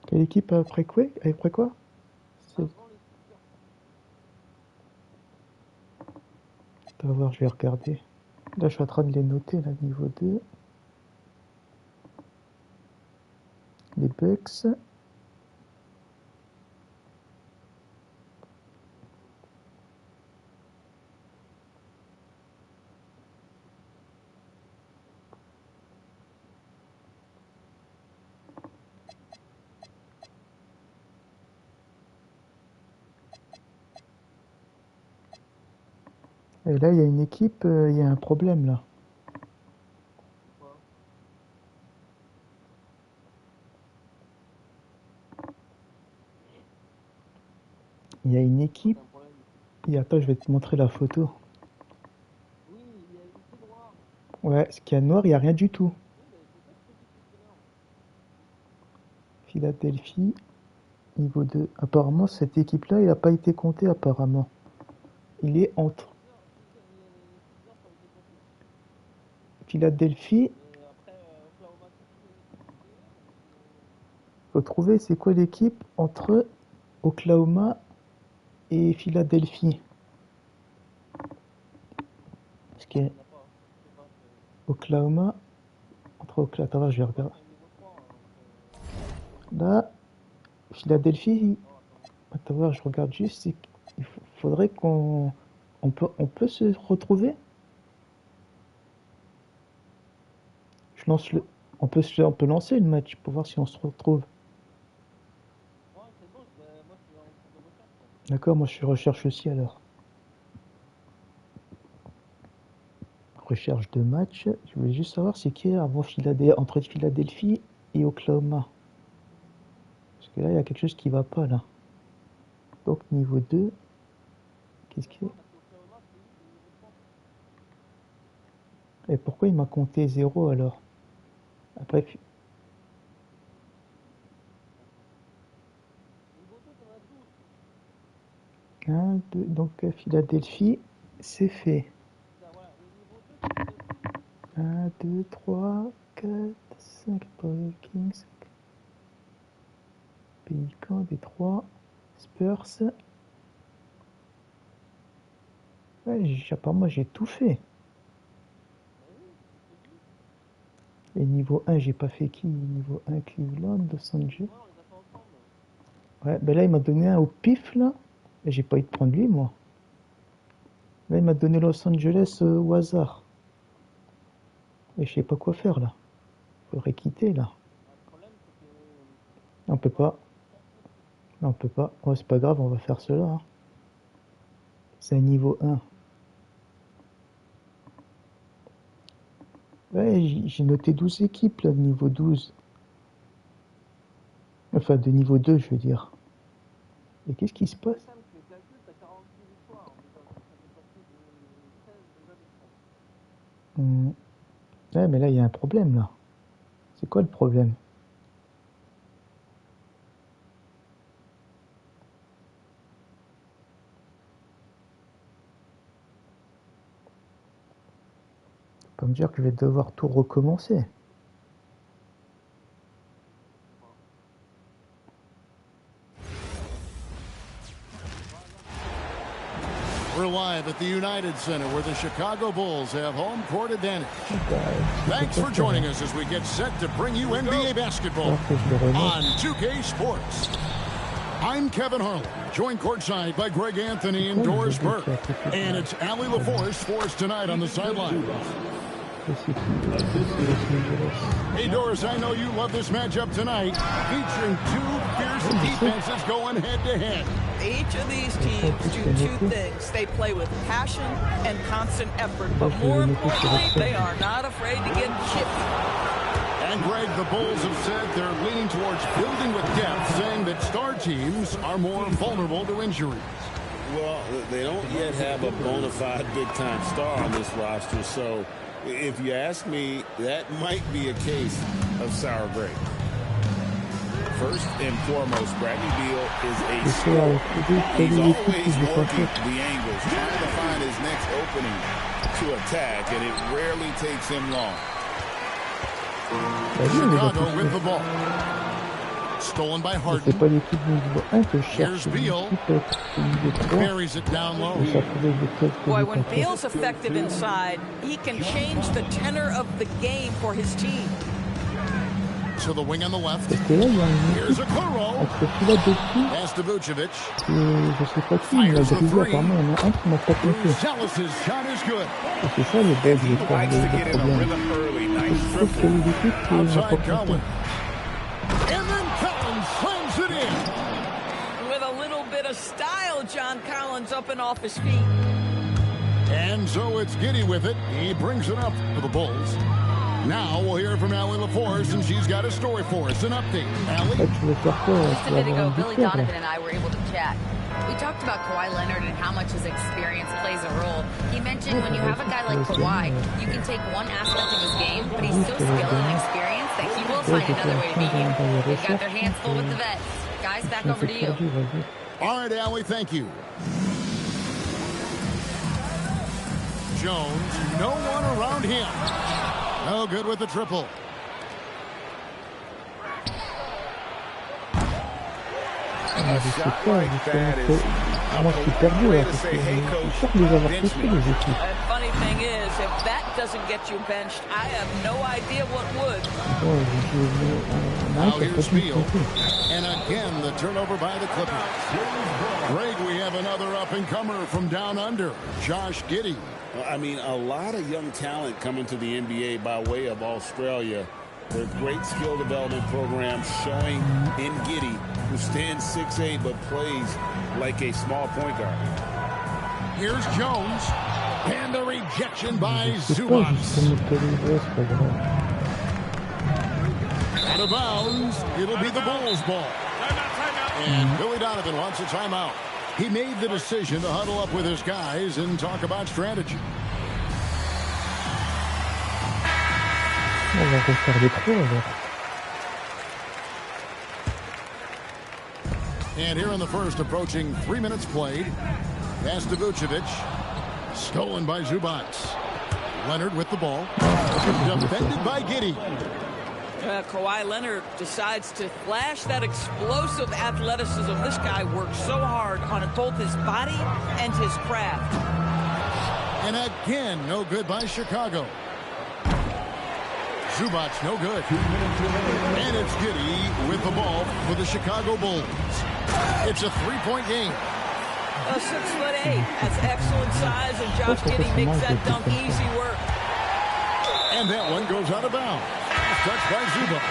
Quelle équipe après quoi? Après quoi? On va voir, je vais regarder. Là, je suis en train de les noter, là, niveau 2. Les Bucks. Et là, il y a une équipe, il y a un problème, là. Il y a une équipe. Et attends, je vais te montrer la photo. Ouais, ce qu'il y a noir, il n'y a rien du tout. Philadelphie, niveau 2. Apparemment, cette équipe-là, il n'a pas été compté, apparemment. Il est entre Philadelphie. Faut trouver c'est quoi l'équipe entre Oklahoma et Philadelphie. Parce que Oklahoma entre Oklahoma. Attends, je vais regarder. Là, Philadelphie. Attends, voir, je regarde juste. Il faudrait qu'on on peut se retrouver. Je lance le. On peut lancer le match pour voir si on se retrouve. D'accord, moi je recherche aussi alors. Recherche de match. Je voulais juste savoir c'est qui est avant entre Philadelphie et Oklahoma. Parce que là il y a quelque chose qui va pas là. Donc niveau 2. Qu'est-ce qu'il y a? Et pourquoi il m'a compté 0 alors? Après. Donc Philadelphie, c'est fait. 1, 2, 3, 4, 5 pour les Kings. Pélicans, Détroit, Spurs. Ouais, apparemment j'ai tout fait. Et niveau 1, j'ai pas fait qui? Niveau 1, Cleveland, Los Angeles. Ouais, ben là il m'a donné un au pif là. Et j'ai pas eu de prendre lui moi. Là il m'a donné Los Angeles au hasard. Et je sais pas quoi faire là. Faudrait quitter là. On peut pas. Non, on peut pas. Oh, c'est pas grave, on va faire cela. Hein. C'est un niveau 1. Ouais, j'ai noté 12 équipes là, de niveau 12. Enfin, de niveau 2, je veux dire. Et qu'est-ce qui se passe? Ouais, mais là, il y a un problème, là. C'est quoi le problème? Faut pas me dire que je vais devoir tout recommencer. We're live at the United Center where the Chicago Bulls have home court advantage. Thanks for joining us as we get set to bring you NBA basketball on 2K Sports. I'm Kevin Harlan, joined courtside by Greg Anthony and Doris Burke. And it's Allie LaForce for us tonight on the sideline. Hey, Doris, I know you love this matchup tonight, featuring two fierce defenses going head-to-head. Each of these teams do two things. They play with passion and constant effort, but more importantly, they are not afraid to get chippy. And Greg, the Bulls have said they're leaning towards building with depth, saying that star teams are more vulnerable to injuries. Well, they don't yet have a bona fide big-time star on this roster, so if you ask me, that might be a case of sour grapes. First and foremost, Bradley Beal is a scorer. He's always working the angles, trying to find his next opening to attack, and it rarely takes him long. Chicago with the ball. Stolen by Harden. C'est pas l'équipe de niveau 1 que je cherche. Here's Beal. Carries it down low. Boy, when Beal's effective inside, he can change the tenor of the game for his team. To the wing on the left. Here's a Kuro. Pass to Vucevic. Je sais pas qui, mais apparemment, il y en a un qui m'a pas compté. C'est ça le bug, je crois, le problème. Je trouve qu'il y a une équipe qui m'a pas compté. And then Collins slams it in. With a little bit of style, John Collins up and off his feet. And so it's Giddy with it. He brings it up for the Bulls. Now we'll hear from Allie LaForce, and she's got a story for us. An update. Allie? Just a bit ago, Billy Donovan and I were able to chat. We talked about Kawhi Leonard and how much his experience plays a role. He mentioned when you have a guy like Kawhi, you can take one aspect of his game, but he's so skilled and experienced that he will find another way to beat you. They've got their hands full with the vets. Guys, back over to you. All right, Allie, thank you. Jones, no one around him. No good with the triple. Je sais pas, moi je suis perdu là, parce que je suis sûr de les avoir testés les équipes. Funny thing is, if that doesn't get you benched, I have no idea what would. Now here's Beal. And again, the turnover by the Clippers. Greg, we have another up-and-comer from down under, Josh Giddey. I mean, a lot of young talent coming to the NBA by way of Australia. Their great skill development program showing in Giddey, who stands 6'8", but plays like a small point guard. Here's Jones. And the rejection by Zubac. Out of bounds. It'll be the Bulls' ball. And Billy Donovan wants a timeout. He made the decision to huddle up with his guys and talk about strategy. On va refaire des pros alors. And here in the first, approaching 3 minutes played. Pass to Vucevic. Stolen by Zubac. Leonard with the ball. Defended by Giddey. Kawhi Leonard decides to flash that explosive athleticism. This guy works so hard on both his body and his craft. And again, no good by Chicago. Zubac, no good. And it's Giddey with the ball for the Chicago Bulls. It's a three-point game. 6'8", that's excellent size, and Josh Giddey makes that dunk easy work. And that one goes out of bounds. Touched by Zubac.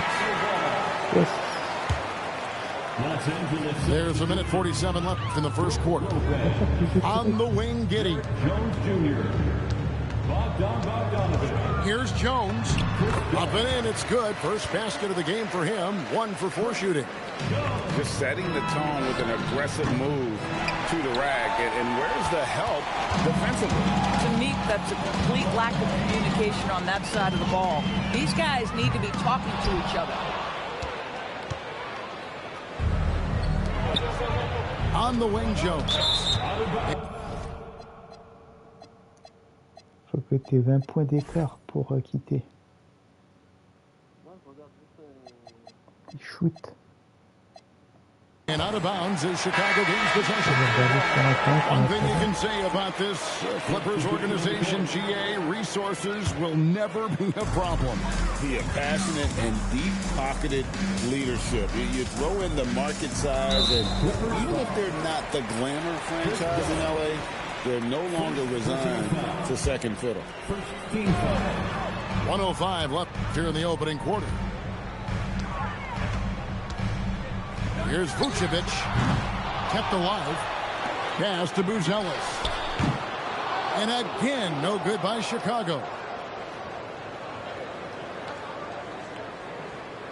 There's a minute 47 left in the first quarter. On the wing, Giddey. Jones Jr. Here's Jones. Up and in, it's good. First basket of the game for him. 1 for 4 shooting. Just setting the tone with an aggressive move to the rack. And where's the help defensively? To me, that's a complete lack of communication on that side of the ball. These guys need to be talking to each other. On the wing, Jones. Faut que tu aies 20 points d'écart pour quitter. Il shoot. And out of bounds as Chicago gains possession. One thing you can say about this Clippers organization, GA, resources will never be a problem. Yeah, passionate and deep-pocketed leadership. You throw in the market size, and even if they're not the glamour franchise in LA, they're no longer resigned to second fiddle. 1:05 left here in the opening quarter. Here's Vucevic, kept alive. Pass to Buzelis. And again, no good by Chicago.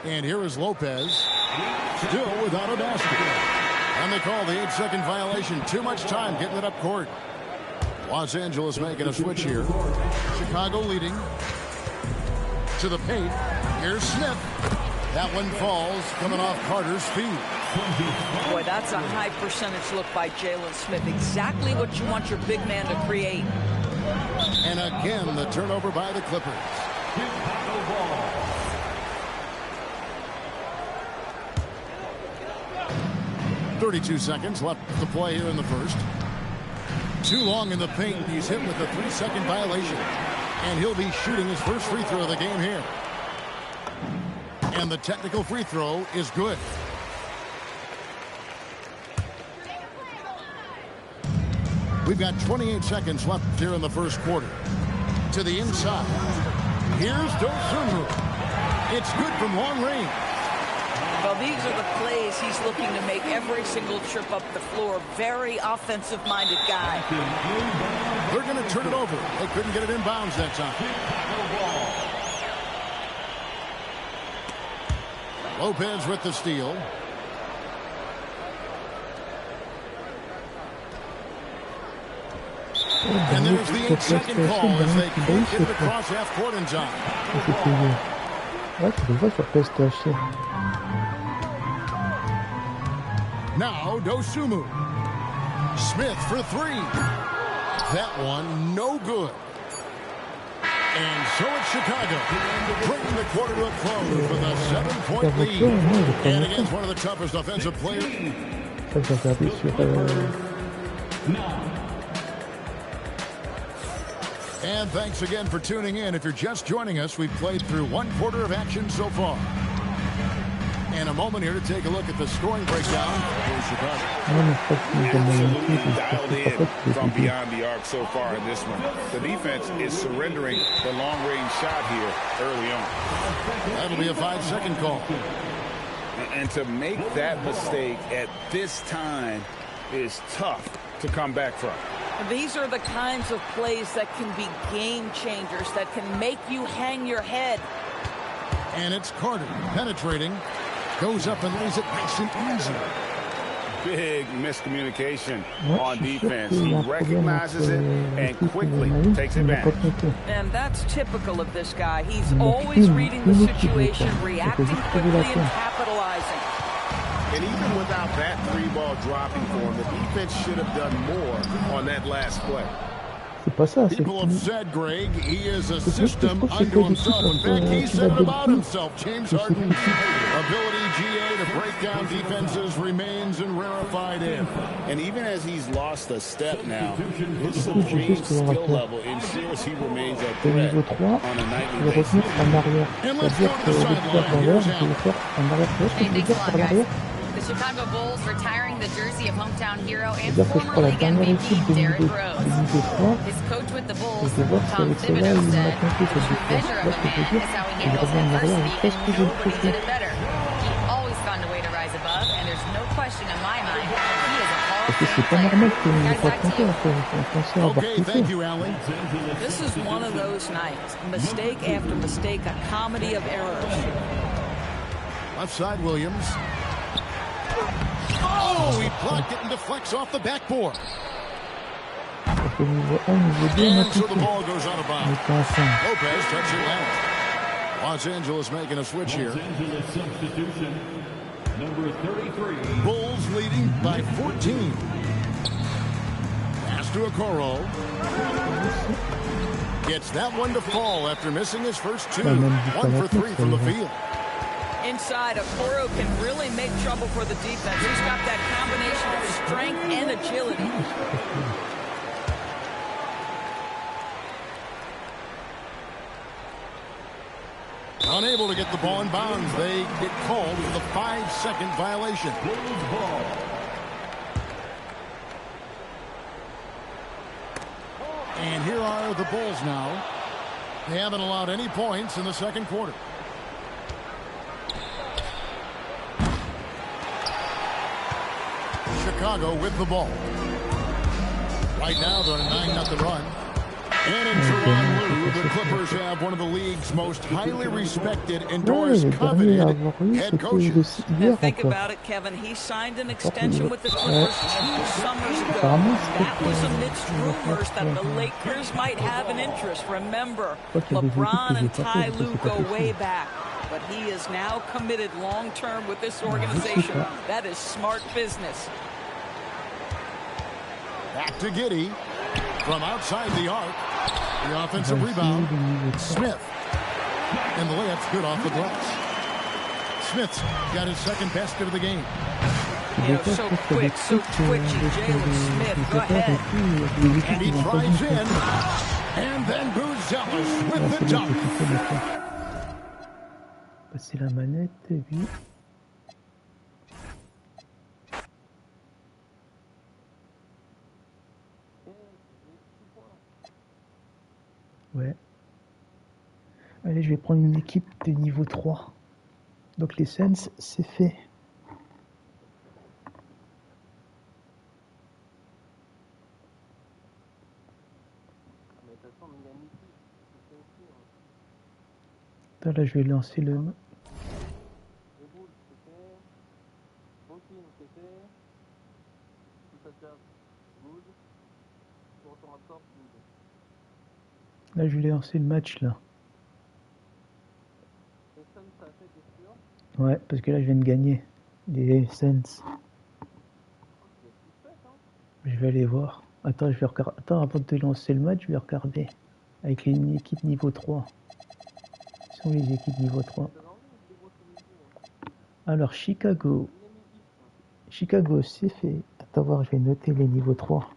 And here is Lopez, still without a basket. And they call the 8-second violation. Too much time getting it up court. Los Angeles making a switch here. Chicago leading to the paint. Here's Smith. That one falls, coming off Carter's feet. Boy, that's a high percentage look by Jalen Smith. Exactly what you want your big man to create. And again, the turnover by the Clippers. 32 seconds left to play here in the first. Too long in the paint. He's hit with a 3-second violation. And he'll be shooting his first free throw of the game here. And the technical free throw is good. We've got 28 seconds left here in the first quarter. To the inside. Here's Dosunmu. It's good from long range. Well, these are the plays he's looking to make every single trip up the floor. Very offensive-minded guy. They're going to turn it over. They couldn't get it in bounds that time. Lopez with the steal. And there's the 8-second call as they can't get it across half court in time. Ouais, tu le vois sur PlayStation. Now Dosunmu. Smith for three. That one no good. And so it's Chicago bringing the quarter to a close with a 7-point lead. And against one of the toughest offensive players. Ça, j'ai regardé sur... And thanks again for tuning in. If you're just joining us, we've played through one quarter of action so far. And a moment here to take a look at the scoring breakdown for Chicago. Absolutely dialed in from beyond the arc so far in this one. The defense is surrendering the long-range shot here early on. That'll be a 5-second call. And to make that mistake at this time is tough to come back from. These are the kinds of plays that can be game changers, that can make you hang your head. And it's Carter penetrating. Goes up and lays it nice and easy. Big miscommunication on defense. He recognizes it and quickly takes advantage. And that's typical of this guy. He's always reading the situation, reacting quickly and capitalizing. And even without that three-ball dropping for him, the defense should have done more on that last play. People have said, Greg, he is a system unto himself. In fact, he said it about himself. James Harden's ability, GA, to break down defenses remains in rarefied air. And even as he's lost a step now, his supreme skill level ensures he remains a threat on a nightly basis. And let's go to the sideline. Here's Allen. Hey, thanks a lot, guys. The Chicago Bulls retiring the jersey of hometown hero and former league MVP Derrick Rose. His coach with the Bulls, Tom Thibodeau, said, "The measure of a man is how he handles adversity, and nobody did it better. He always found a way to rise above, and there's no question in my mind he is a Hall of Fame player." Guys, back to you. Okay, thank you, Allen. This is one of those nights. Mistake after mistake, a comedy of errors. Left side, Williams. Oh, he blocked it and deflects off the backboard. And so the ball goes out of bounds. Lopez touches it out. Los Angeles making a switch here. Number 33. Bulls leading by 14. Pass to Okoro. Gets that one to fall after missing his first two. 1 for 3 from the field. Inside, Okoro can really make trouble for the defense. He's got that combination of strength and agility. Unable to get the ball in bounds. They get called for the 5-second violation. And here are the Bulls now. They haven't allowed any points in the second quarter. Chicago with the ball. Right now they're on a 9-0 run. And in Toronto, the Clippers have one of the league's most highly respected, endorsed, coveted head coaches. And think about it, Kevin. He signed an extension with the Clippers 2 summers ago. That was amidst rumors that the Lakers might have an interest. Remember, LeBron and Ty Lue go way back. But he is now committed long-term with this organization. That is smart business. Back to Giddey from outside the arc. The offensive rebound. Smith. And the layup's good off the glass. Smith's got his second basket of the game. you know, so quick, so twitchy. Jalen Smith, go ahead. And he tries in. And then Buzelis with the dunk. Passer la manette, oui. Ouais. Allez, je vais prendre une équipe de niveau 3. Donc les Sens, c'est fait. Là, je vais lancer le... Là, je vais lancer le match, là. Ouais, parce que là, je viens de gagner les Sens. Je vais aller voir. Attends, je vais regarder. Attends, avant de lancer le match, je vais regarder. Avec une équipe niveau 3. Quelles sont les équipes niveau 3? Alors, Chicago. Chicago, c'est fait. Attends, voir, je vais noter les niveaux 3.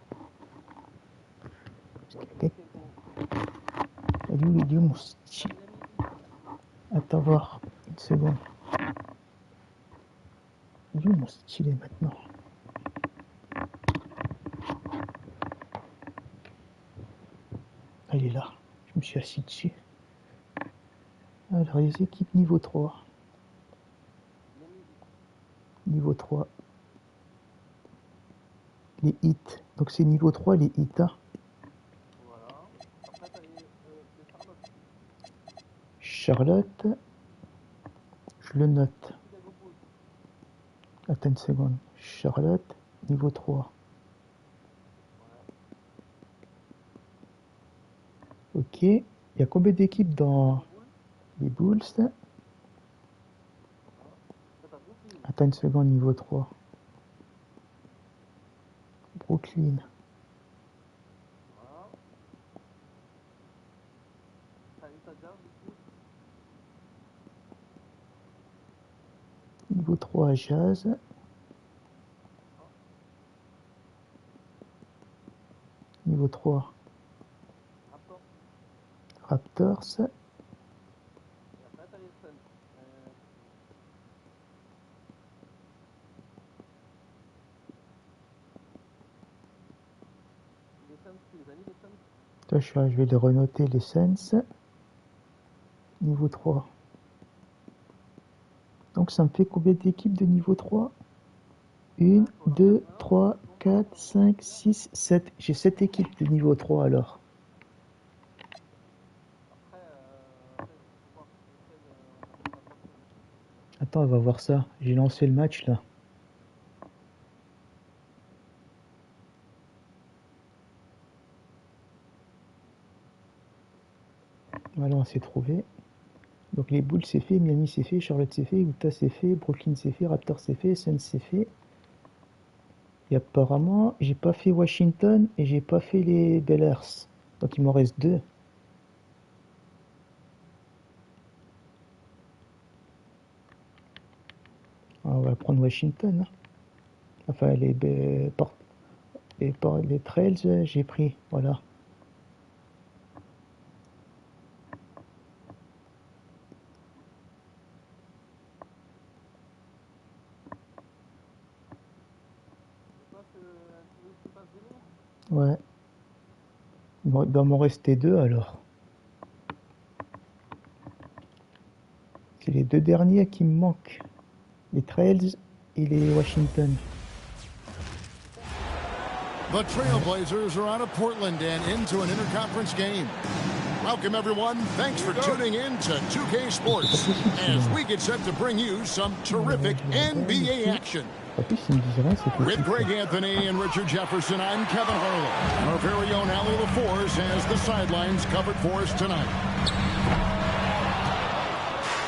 Il est où mon style? Attends, voir. Une seconde. Il est où mon stylet maintenant? Ah, il est là. Je me suis assis dessus. Alors, les équipes niveau 3. Niveau 3. Les hits. Donc, c'est niveau 3, les hits. Hein. Charlotte. Je le note. Attends une seconde. Charlotte, niveau 3. Ok. Il y a combien d'équipes dans les Bulls? Attends une seconde, niveau 3. Brooklyn. Niveau 3, Jazz. Niveau 3. Raptors. Je vais les renoter, les Sens. Niveau 3. Donc ça me fait combien d'équipes de niveau 3? 1, 2, 3, 4, 5, 6, 7. J'ai 7 équipes de niveau 3 alors. Attends, on va voir ça. J'ai lancé le match là. Voilà, on s'est trouvé. Donc les Bulls c'est fait, Miami c'est fait, Charlotte c'est fait, Utah c'est fait, Brooklyn c'est fait, Raptors c'est fait, Suns c'est fait. Et apparemment, j'ai pas fait Washington et j'ai pas fait les Bellers. Donc il m'en reste 2. On va prendre Washington. Enfin, les Trails, j'ai pris. Voilà. Ouais. Bon, il doit m'en rester 2 alors. C'est les 2 derniers qui me manquent. Les Trails et les Washington. The Trailblazers are out of Portland and into an interconference game. Welcome, everyone. Thanks for tuning in to 2K Sports as we get set to bring you some terrific NBA action. With Greg Anthony and Richard Jefferson, I'm Kevin Harlan. Our very own Allie LaForce has the sidelines covered for us tonight.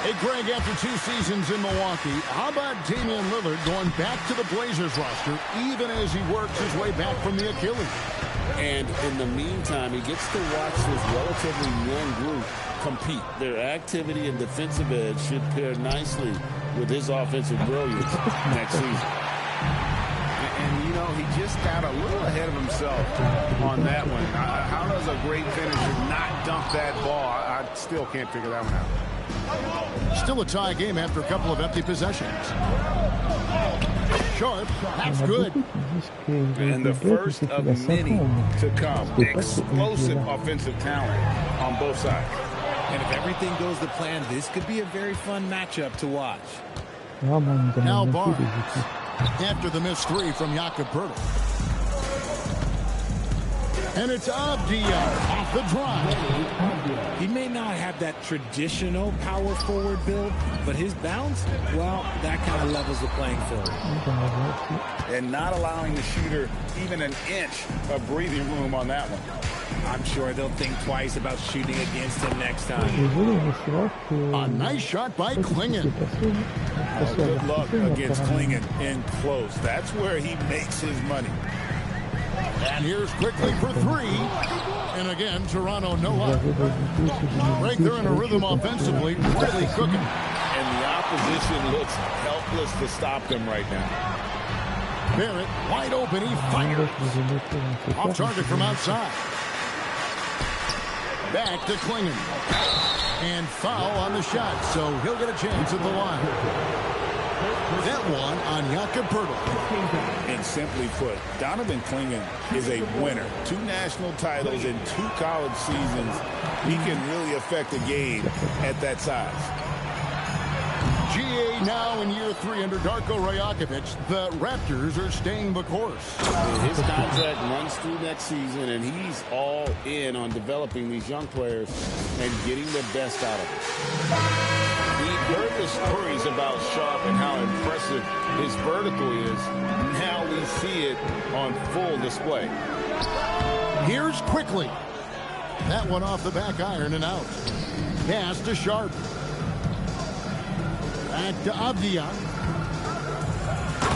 Hey, Greg, after 2 seasons in Milwaukee, how about Damian Lillard going back to the Blazers roster even as he works his way back from the Achilles? And in the meantime, he gets to watch this relatively young group compete. Their activity and defensive edge should pair nicely with his offensive brilliance next season. just got a little ahead of himself on that one. How does a great finisher not dunk that ball? I still can't figure that one out. Still a tie game after a couple of empty possessions. Sharp, that's good. And the first of many to come. Explosive offensive talent on both sides. And if everything goes to plan, this could be a very fun matchup to watch. Now Barnes, after the missed three from Jakob Poeltl. And it's Avdia off the drive. He may not have that traditional power forward build, but his bounce, well, that kind of levels the playing field. And not allowing the shooter even an inch of breathing room on that one. I'm sure they'll think twice about shooting against him next time. A nice shot by Klingon. Good luck against Klingon in close. That's where he makes his money. And here's quickly for three. And again, Toronto no up. Right there in a rhythm offensively, really cooking. And the opposition looks helpless to stop them right now. Barrett, wide open, he fires. Off target from outside. Back to Klingon. And foul on the shot, so he'll get a chance at the line. That one on Jakob Poeltl. And simply put, Donovan Klingon is a winner. 2 national titles in 2 college seasons. He can really affect a game at that size. GA now in year 3 under Darko Rajakovic. The Raptors are staying the course. His contract runs through next season, and he's all in on developing these young players and getting the best out of them. We've heard the stories about Sharp and how impressive his vertical is. Now we see it on full display. Here's quickly. That one off the back iron and out. Pass to Sharp. Back to Avdia.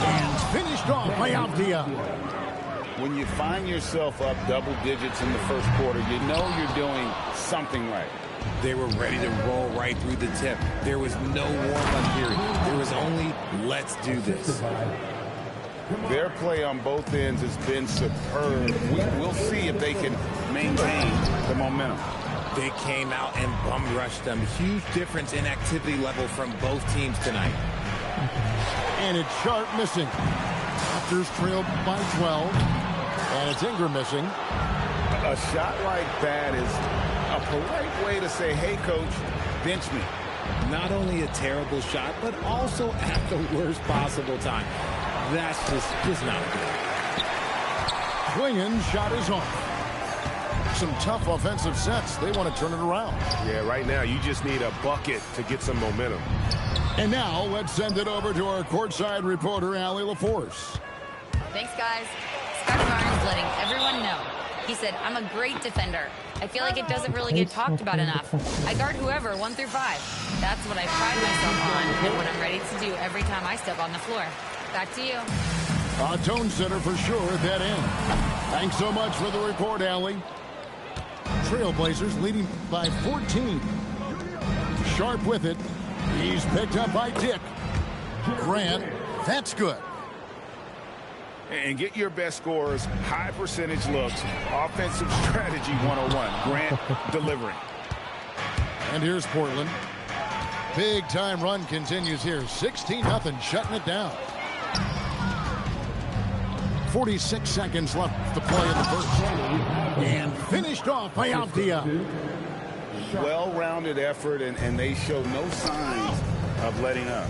And finished off by Avdia. When you find yourself up double digits in the first quarter, you know you're doing something right. They were ready to roll right through the tip. There was no warm-up period. There was only, let's do this. Their play on both ends has been superb. We'll see if they can maintain the momentum. They came out and bum rushed them. Huge difference in activity level from both teams tonight. And it's Sharp missing. Raptors trailed by 12. And it's Ingram missing. A shot like that is a polite way to say, hey, coach, bench me. Not only a terrible shot, but also at the worst possible time. That's just not good. Klingon's shot is off. Some tough offensive sets. They want to turn it around. Yeah, right now you just need a bucket to get some momentum. And now let's send it over to our courtside reporter, Allie LaForce. Thanks, guys. Scott Barnes letting everyone know. He said, I'm a great defender. I feel like it doesn't really get talked about enough. I guard whoever, 1 through 5. That's what I pride myself on and what I'm ready to do every time I step on the floor. Back to you. A tone setter for sure at that end. Thanks so much for the report, Allie. Trailblazers leading by 14. Sharp with it. He's picked up by Dick. Grant, that's good. And get your best scorers, high percentage looks, offensive strategy 101. Grant delivering. And here's Portland. Big time run continues here. 16-0, shutting it down. 46 seconds left to play in the first. And finished off by Avdia. Well-rounded effort, and they show no signs of letting up.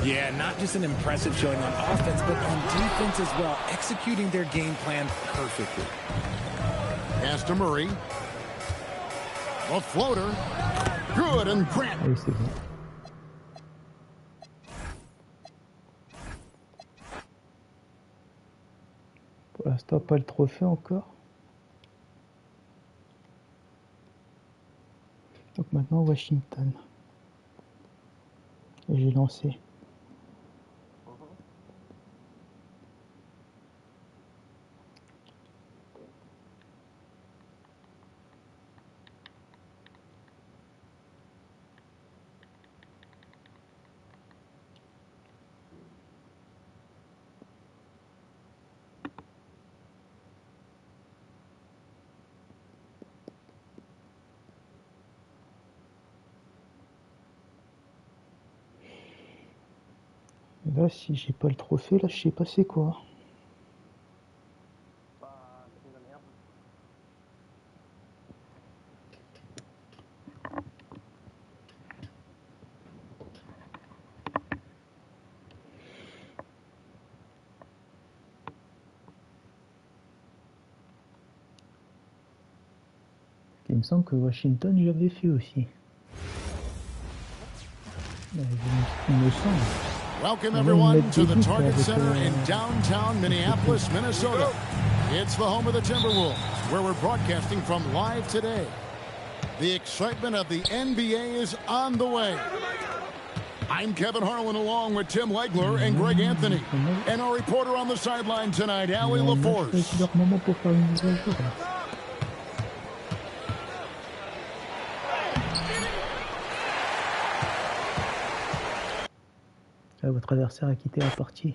Yeah, not just an impressive showing on offense, but on defense as well, executing their game plan perfectly. Pass to Murray. A floater. Good, and Grant. Pour l'instant, pas le trophée encore. Donc maintenant, Washington. Et j'ai lancé. Là, si j'ai pas le trophée, là, je sais pas c'est quoi. Il me semble que Washington, j'avais fait aussi. Il me semble. Welcome everyone to the Target Center in downtown Minneapolis, Minnesota. It's the home of the Timberwolves, where we're broadcasting from live today. The excitement of the NBA is on the way. I'm Kevin Harlan along with Tim Legler and Greg Anthony. And our reporter on the sideline tonight, Allie LaForce. Ah, votre adversaire a quitté la partie.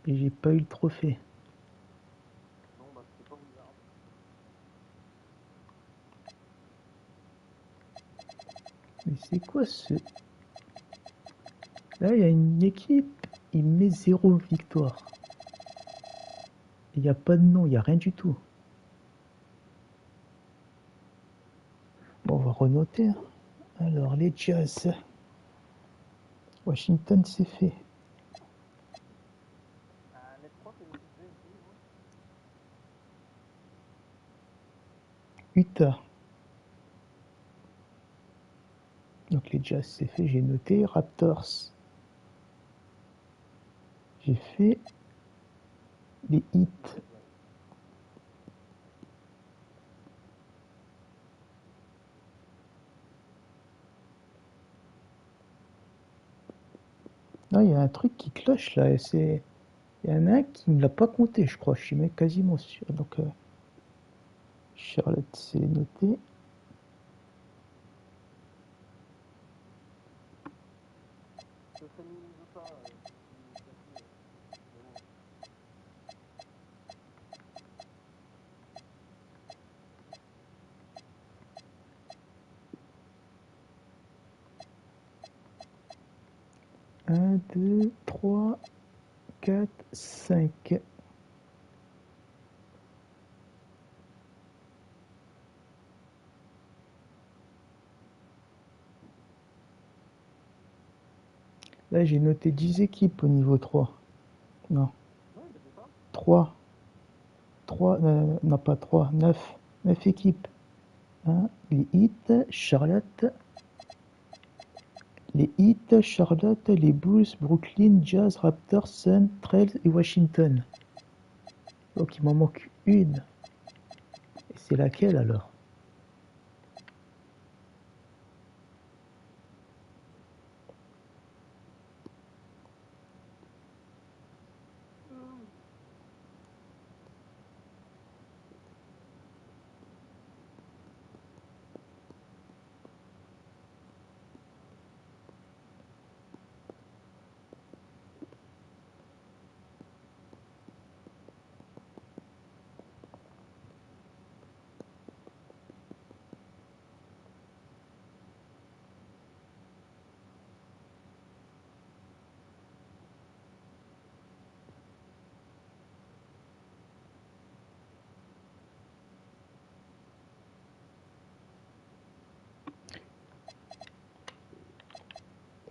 Et j'ai pas eu le trophée. Mais c'est quoi ce... Là, il y a une équipe, il met 0 victoire. Il n'y a pas de nom, il n'y a rien du tout. Bon, on va renoter. Alors, les Jazz. Washington, c'est fait. Utah. Donc les Jazz, c'est fait, j'ai noté. Raptors. J'ai fait les Heat. Non, il y a un truc qui cloche là. Il y en a un qui ne l'a pas compté, je crois. Je suis même quasiment sûr. Donc, Charlotte, c'est noté. Un, 2, 3, 4, 5. Là, j'ai noté 10 équipes au niveau 3. Non. 3. 3, non pas 3, 9. 9 équipes. Hein, les Heat, Charlotte. Les Heat, Charlotte, les Bulls, Brooklyn, Jazz, Raptors, Sun, Trails et Washington. Donc il m'en manque une. Et c'est laquelle alors?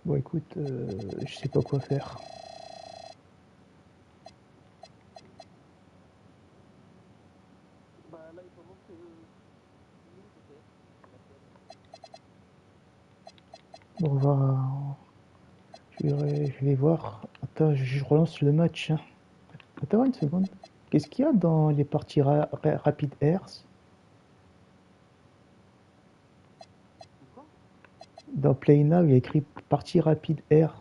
Bon écoute, je sais pas quoi faire. Bon, je vais voir. Attends, je relance le match. Hein. Attends une seconde. Qu'est-ce qu'il y a dans les parties Rapid Airs? Dans Play Now, il y a écrit partie Rapid Air.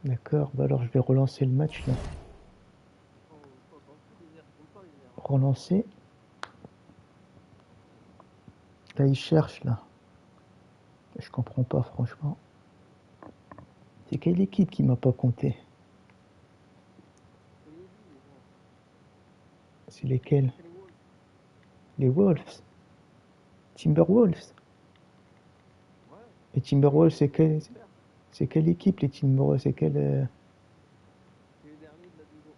D'accord, bah alors je vais relancer le match là. Relancer. Là, il cherche là. Je comprends pas franchement. C'est quelle équipe qui m'a pas compté? C'est lesquels? Les Wolves. Timberwolves. Les Timberwolves, c'est quelle équipe, les Timberwolves? C'est quelle... C'est les derniers de la Division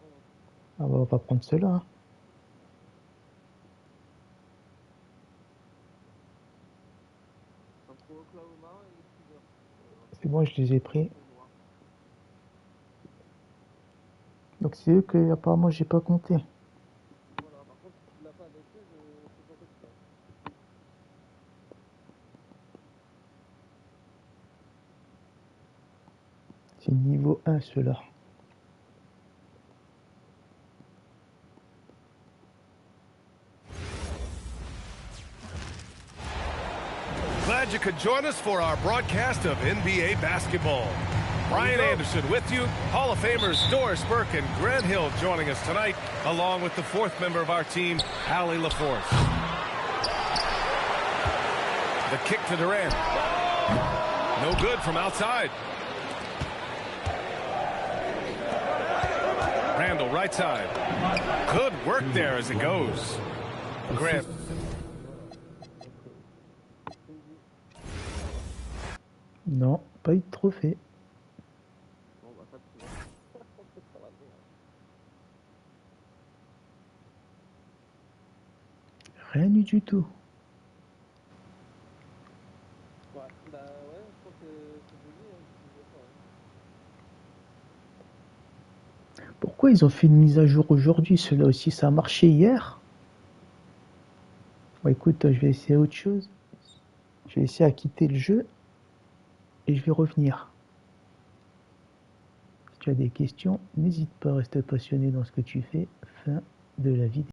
1. Ah bah, on va pas prendre ceux-là. Hein. Entre Oklahoma et les Steelers. C'est bon, je les ai pris. Donc c'est eux que apparemment j'ai pas compté. Voilà, par contre, si tu l'as pas avec eux, je sais pas quoi te faire. C'est niveau 1 ceux-là. Glad you could join us for our broadcast of NBA basketball. Brian Anderson with you, Hall of Famers Doris Burke and Grant Hill joining us tonight, along with the fourth member of our team, Allie LaForce. The kick to Durant. No good from outside. Randall, right side. Good work there as it goes. Grant. Non, pas eu de trophée. Bon, bah, pas de soucis. Ça va bien. Rien eu du tout. Ouais, bah ouais, je crois que c'est joli, hein, je sais pas, hein. Pourquoi ils ont fait une mise à jour aujourd'hui? Ceux-là aussi, ça a marché hier. Bon, écoute, je vais essayer autre chose. Je vais essayer à quitter le jeu. Et je vais revenir. Si tu as des questions, n'hésite pas à rester passionné dans ce que tu fais. Fin de la vidéo.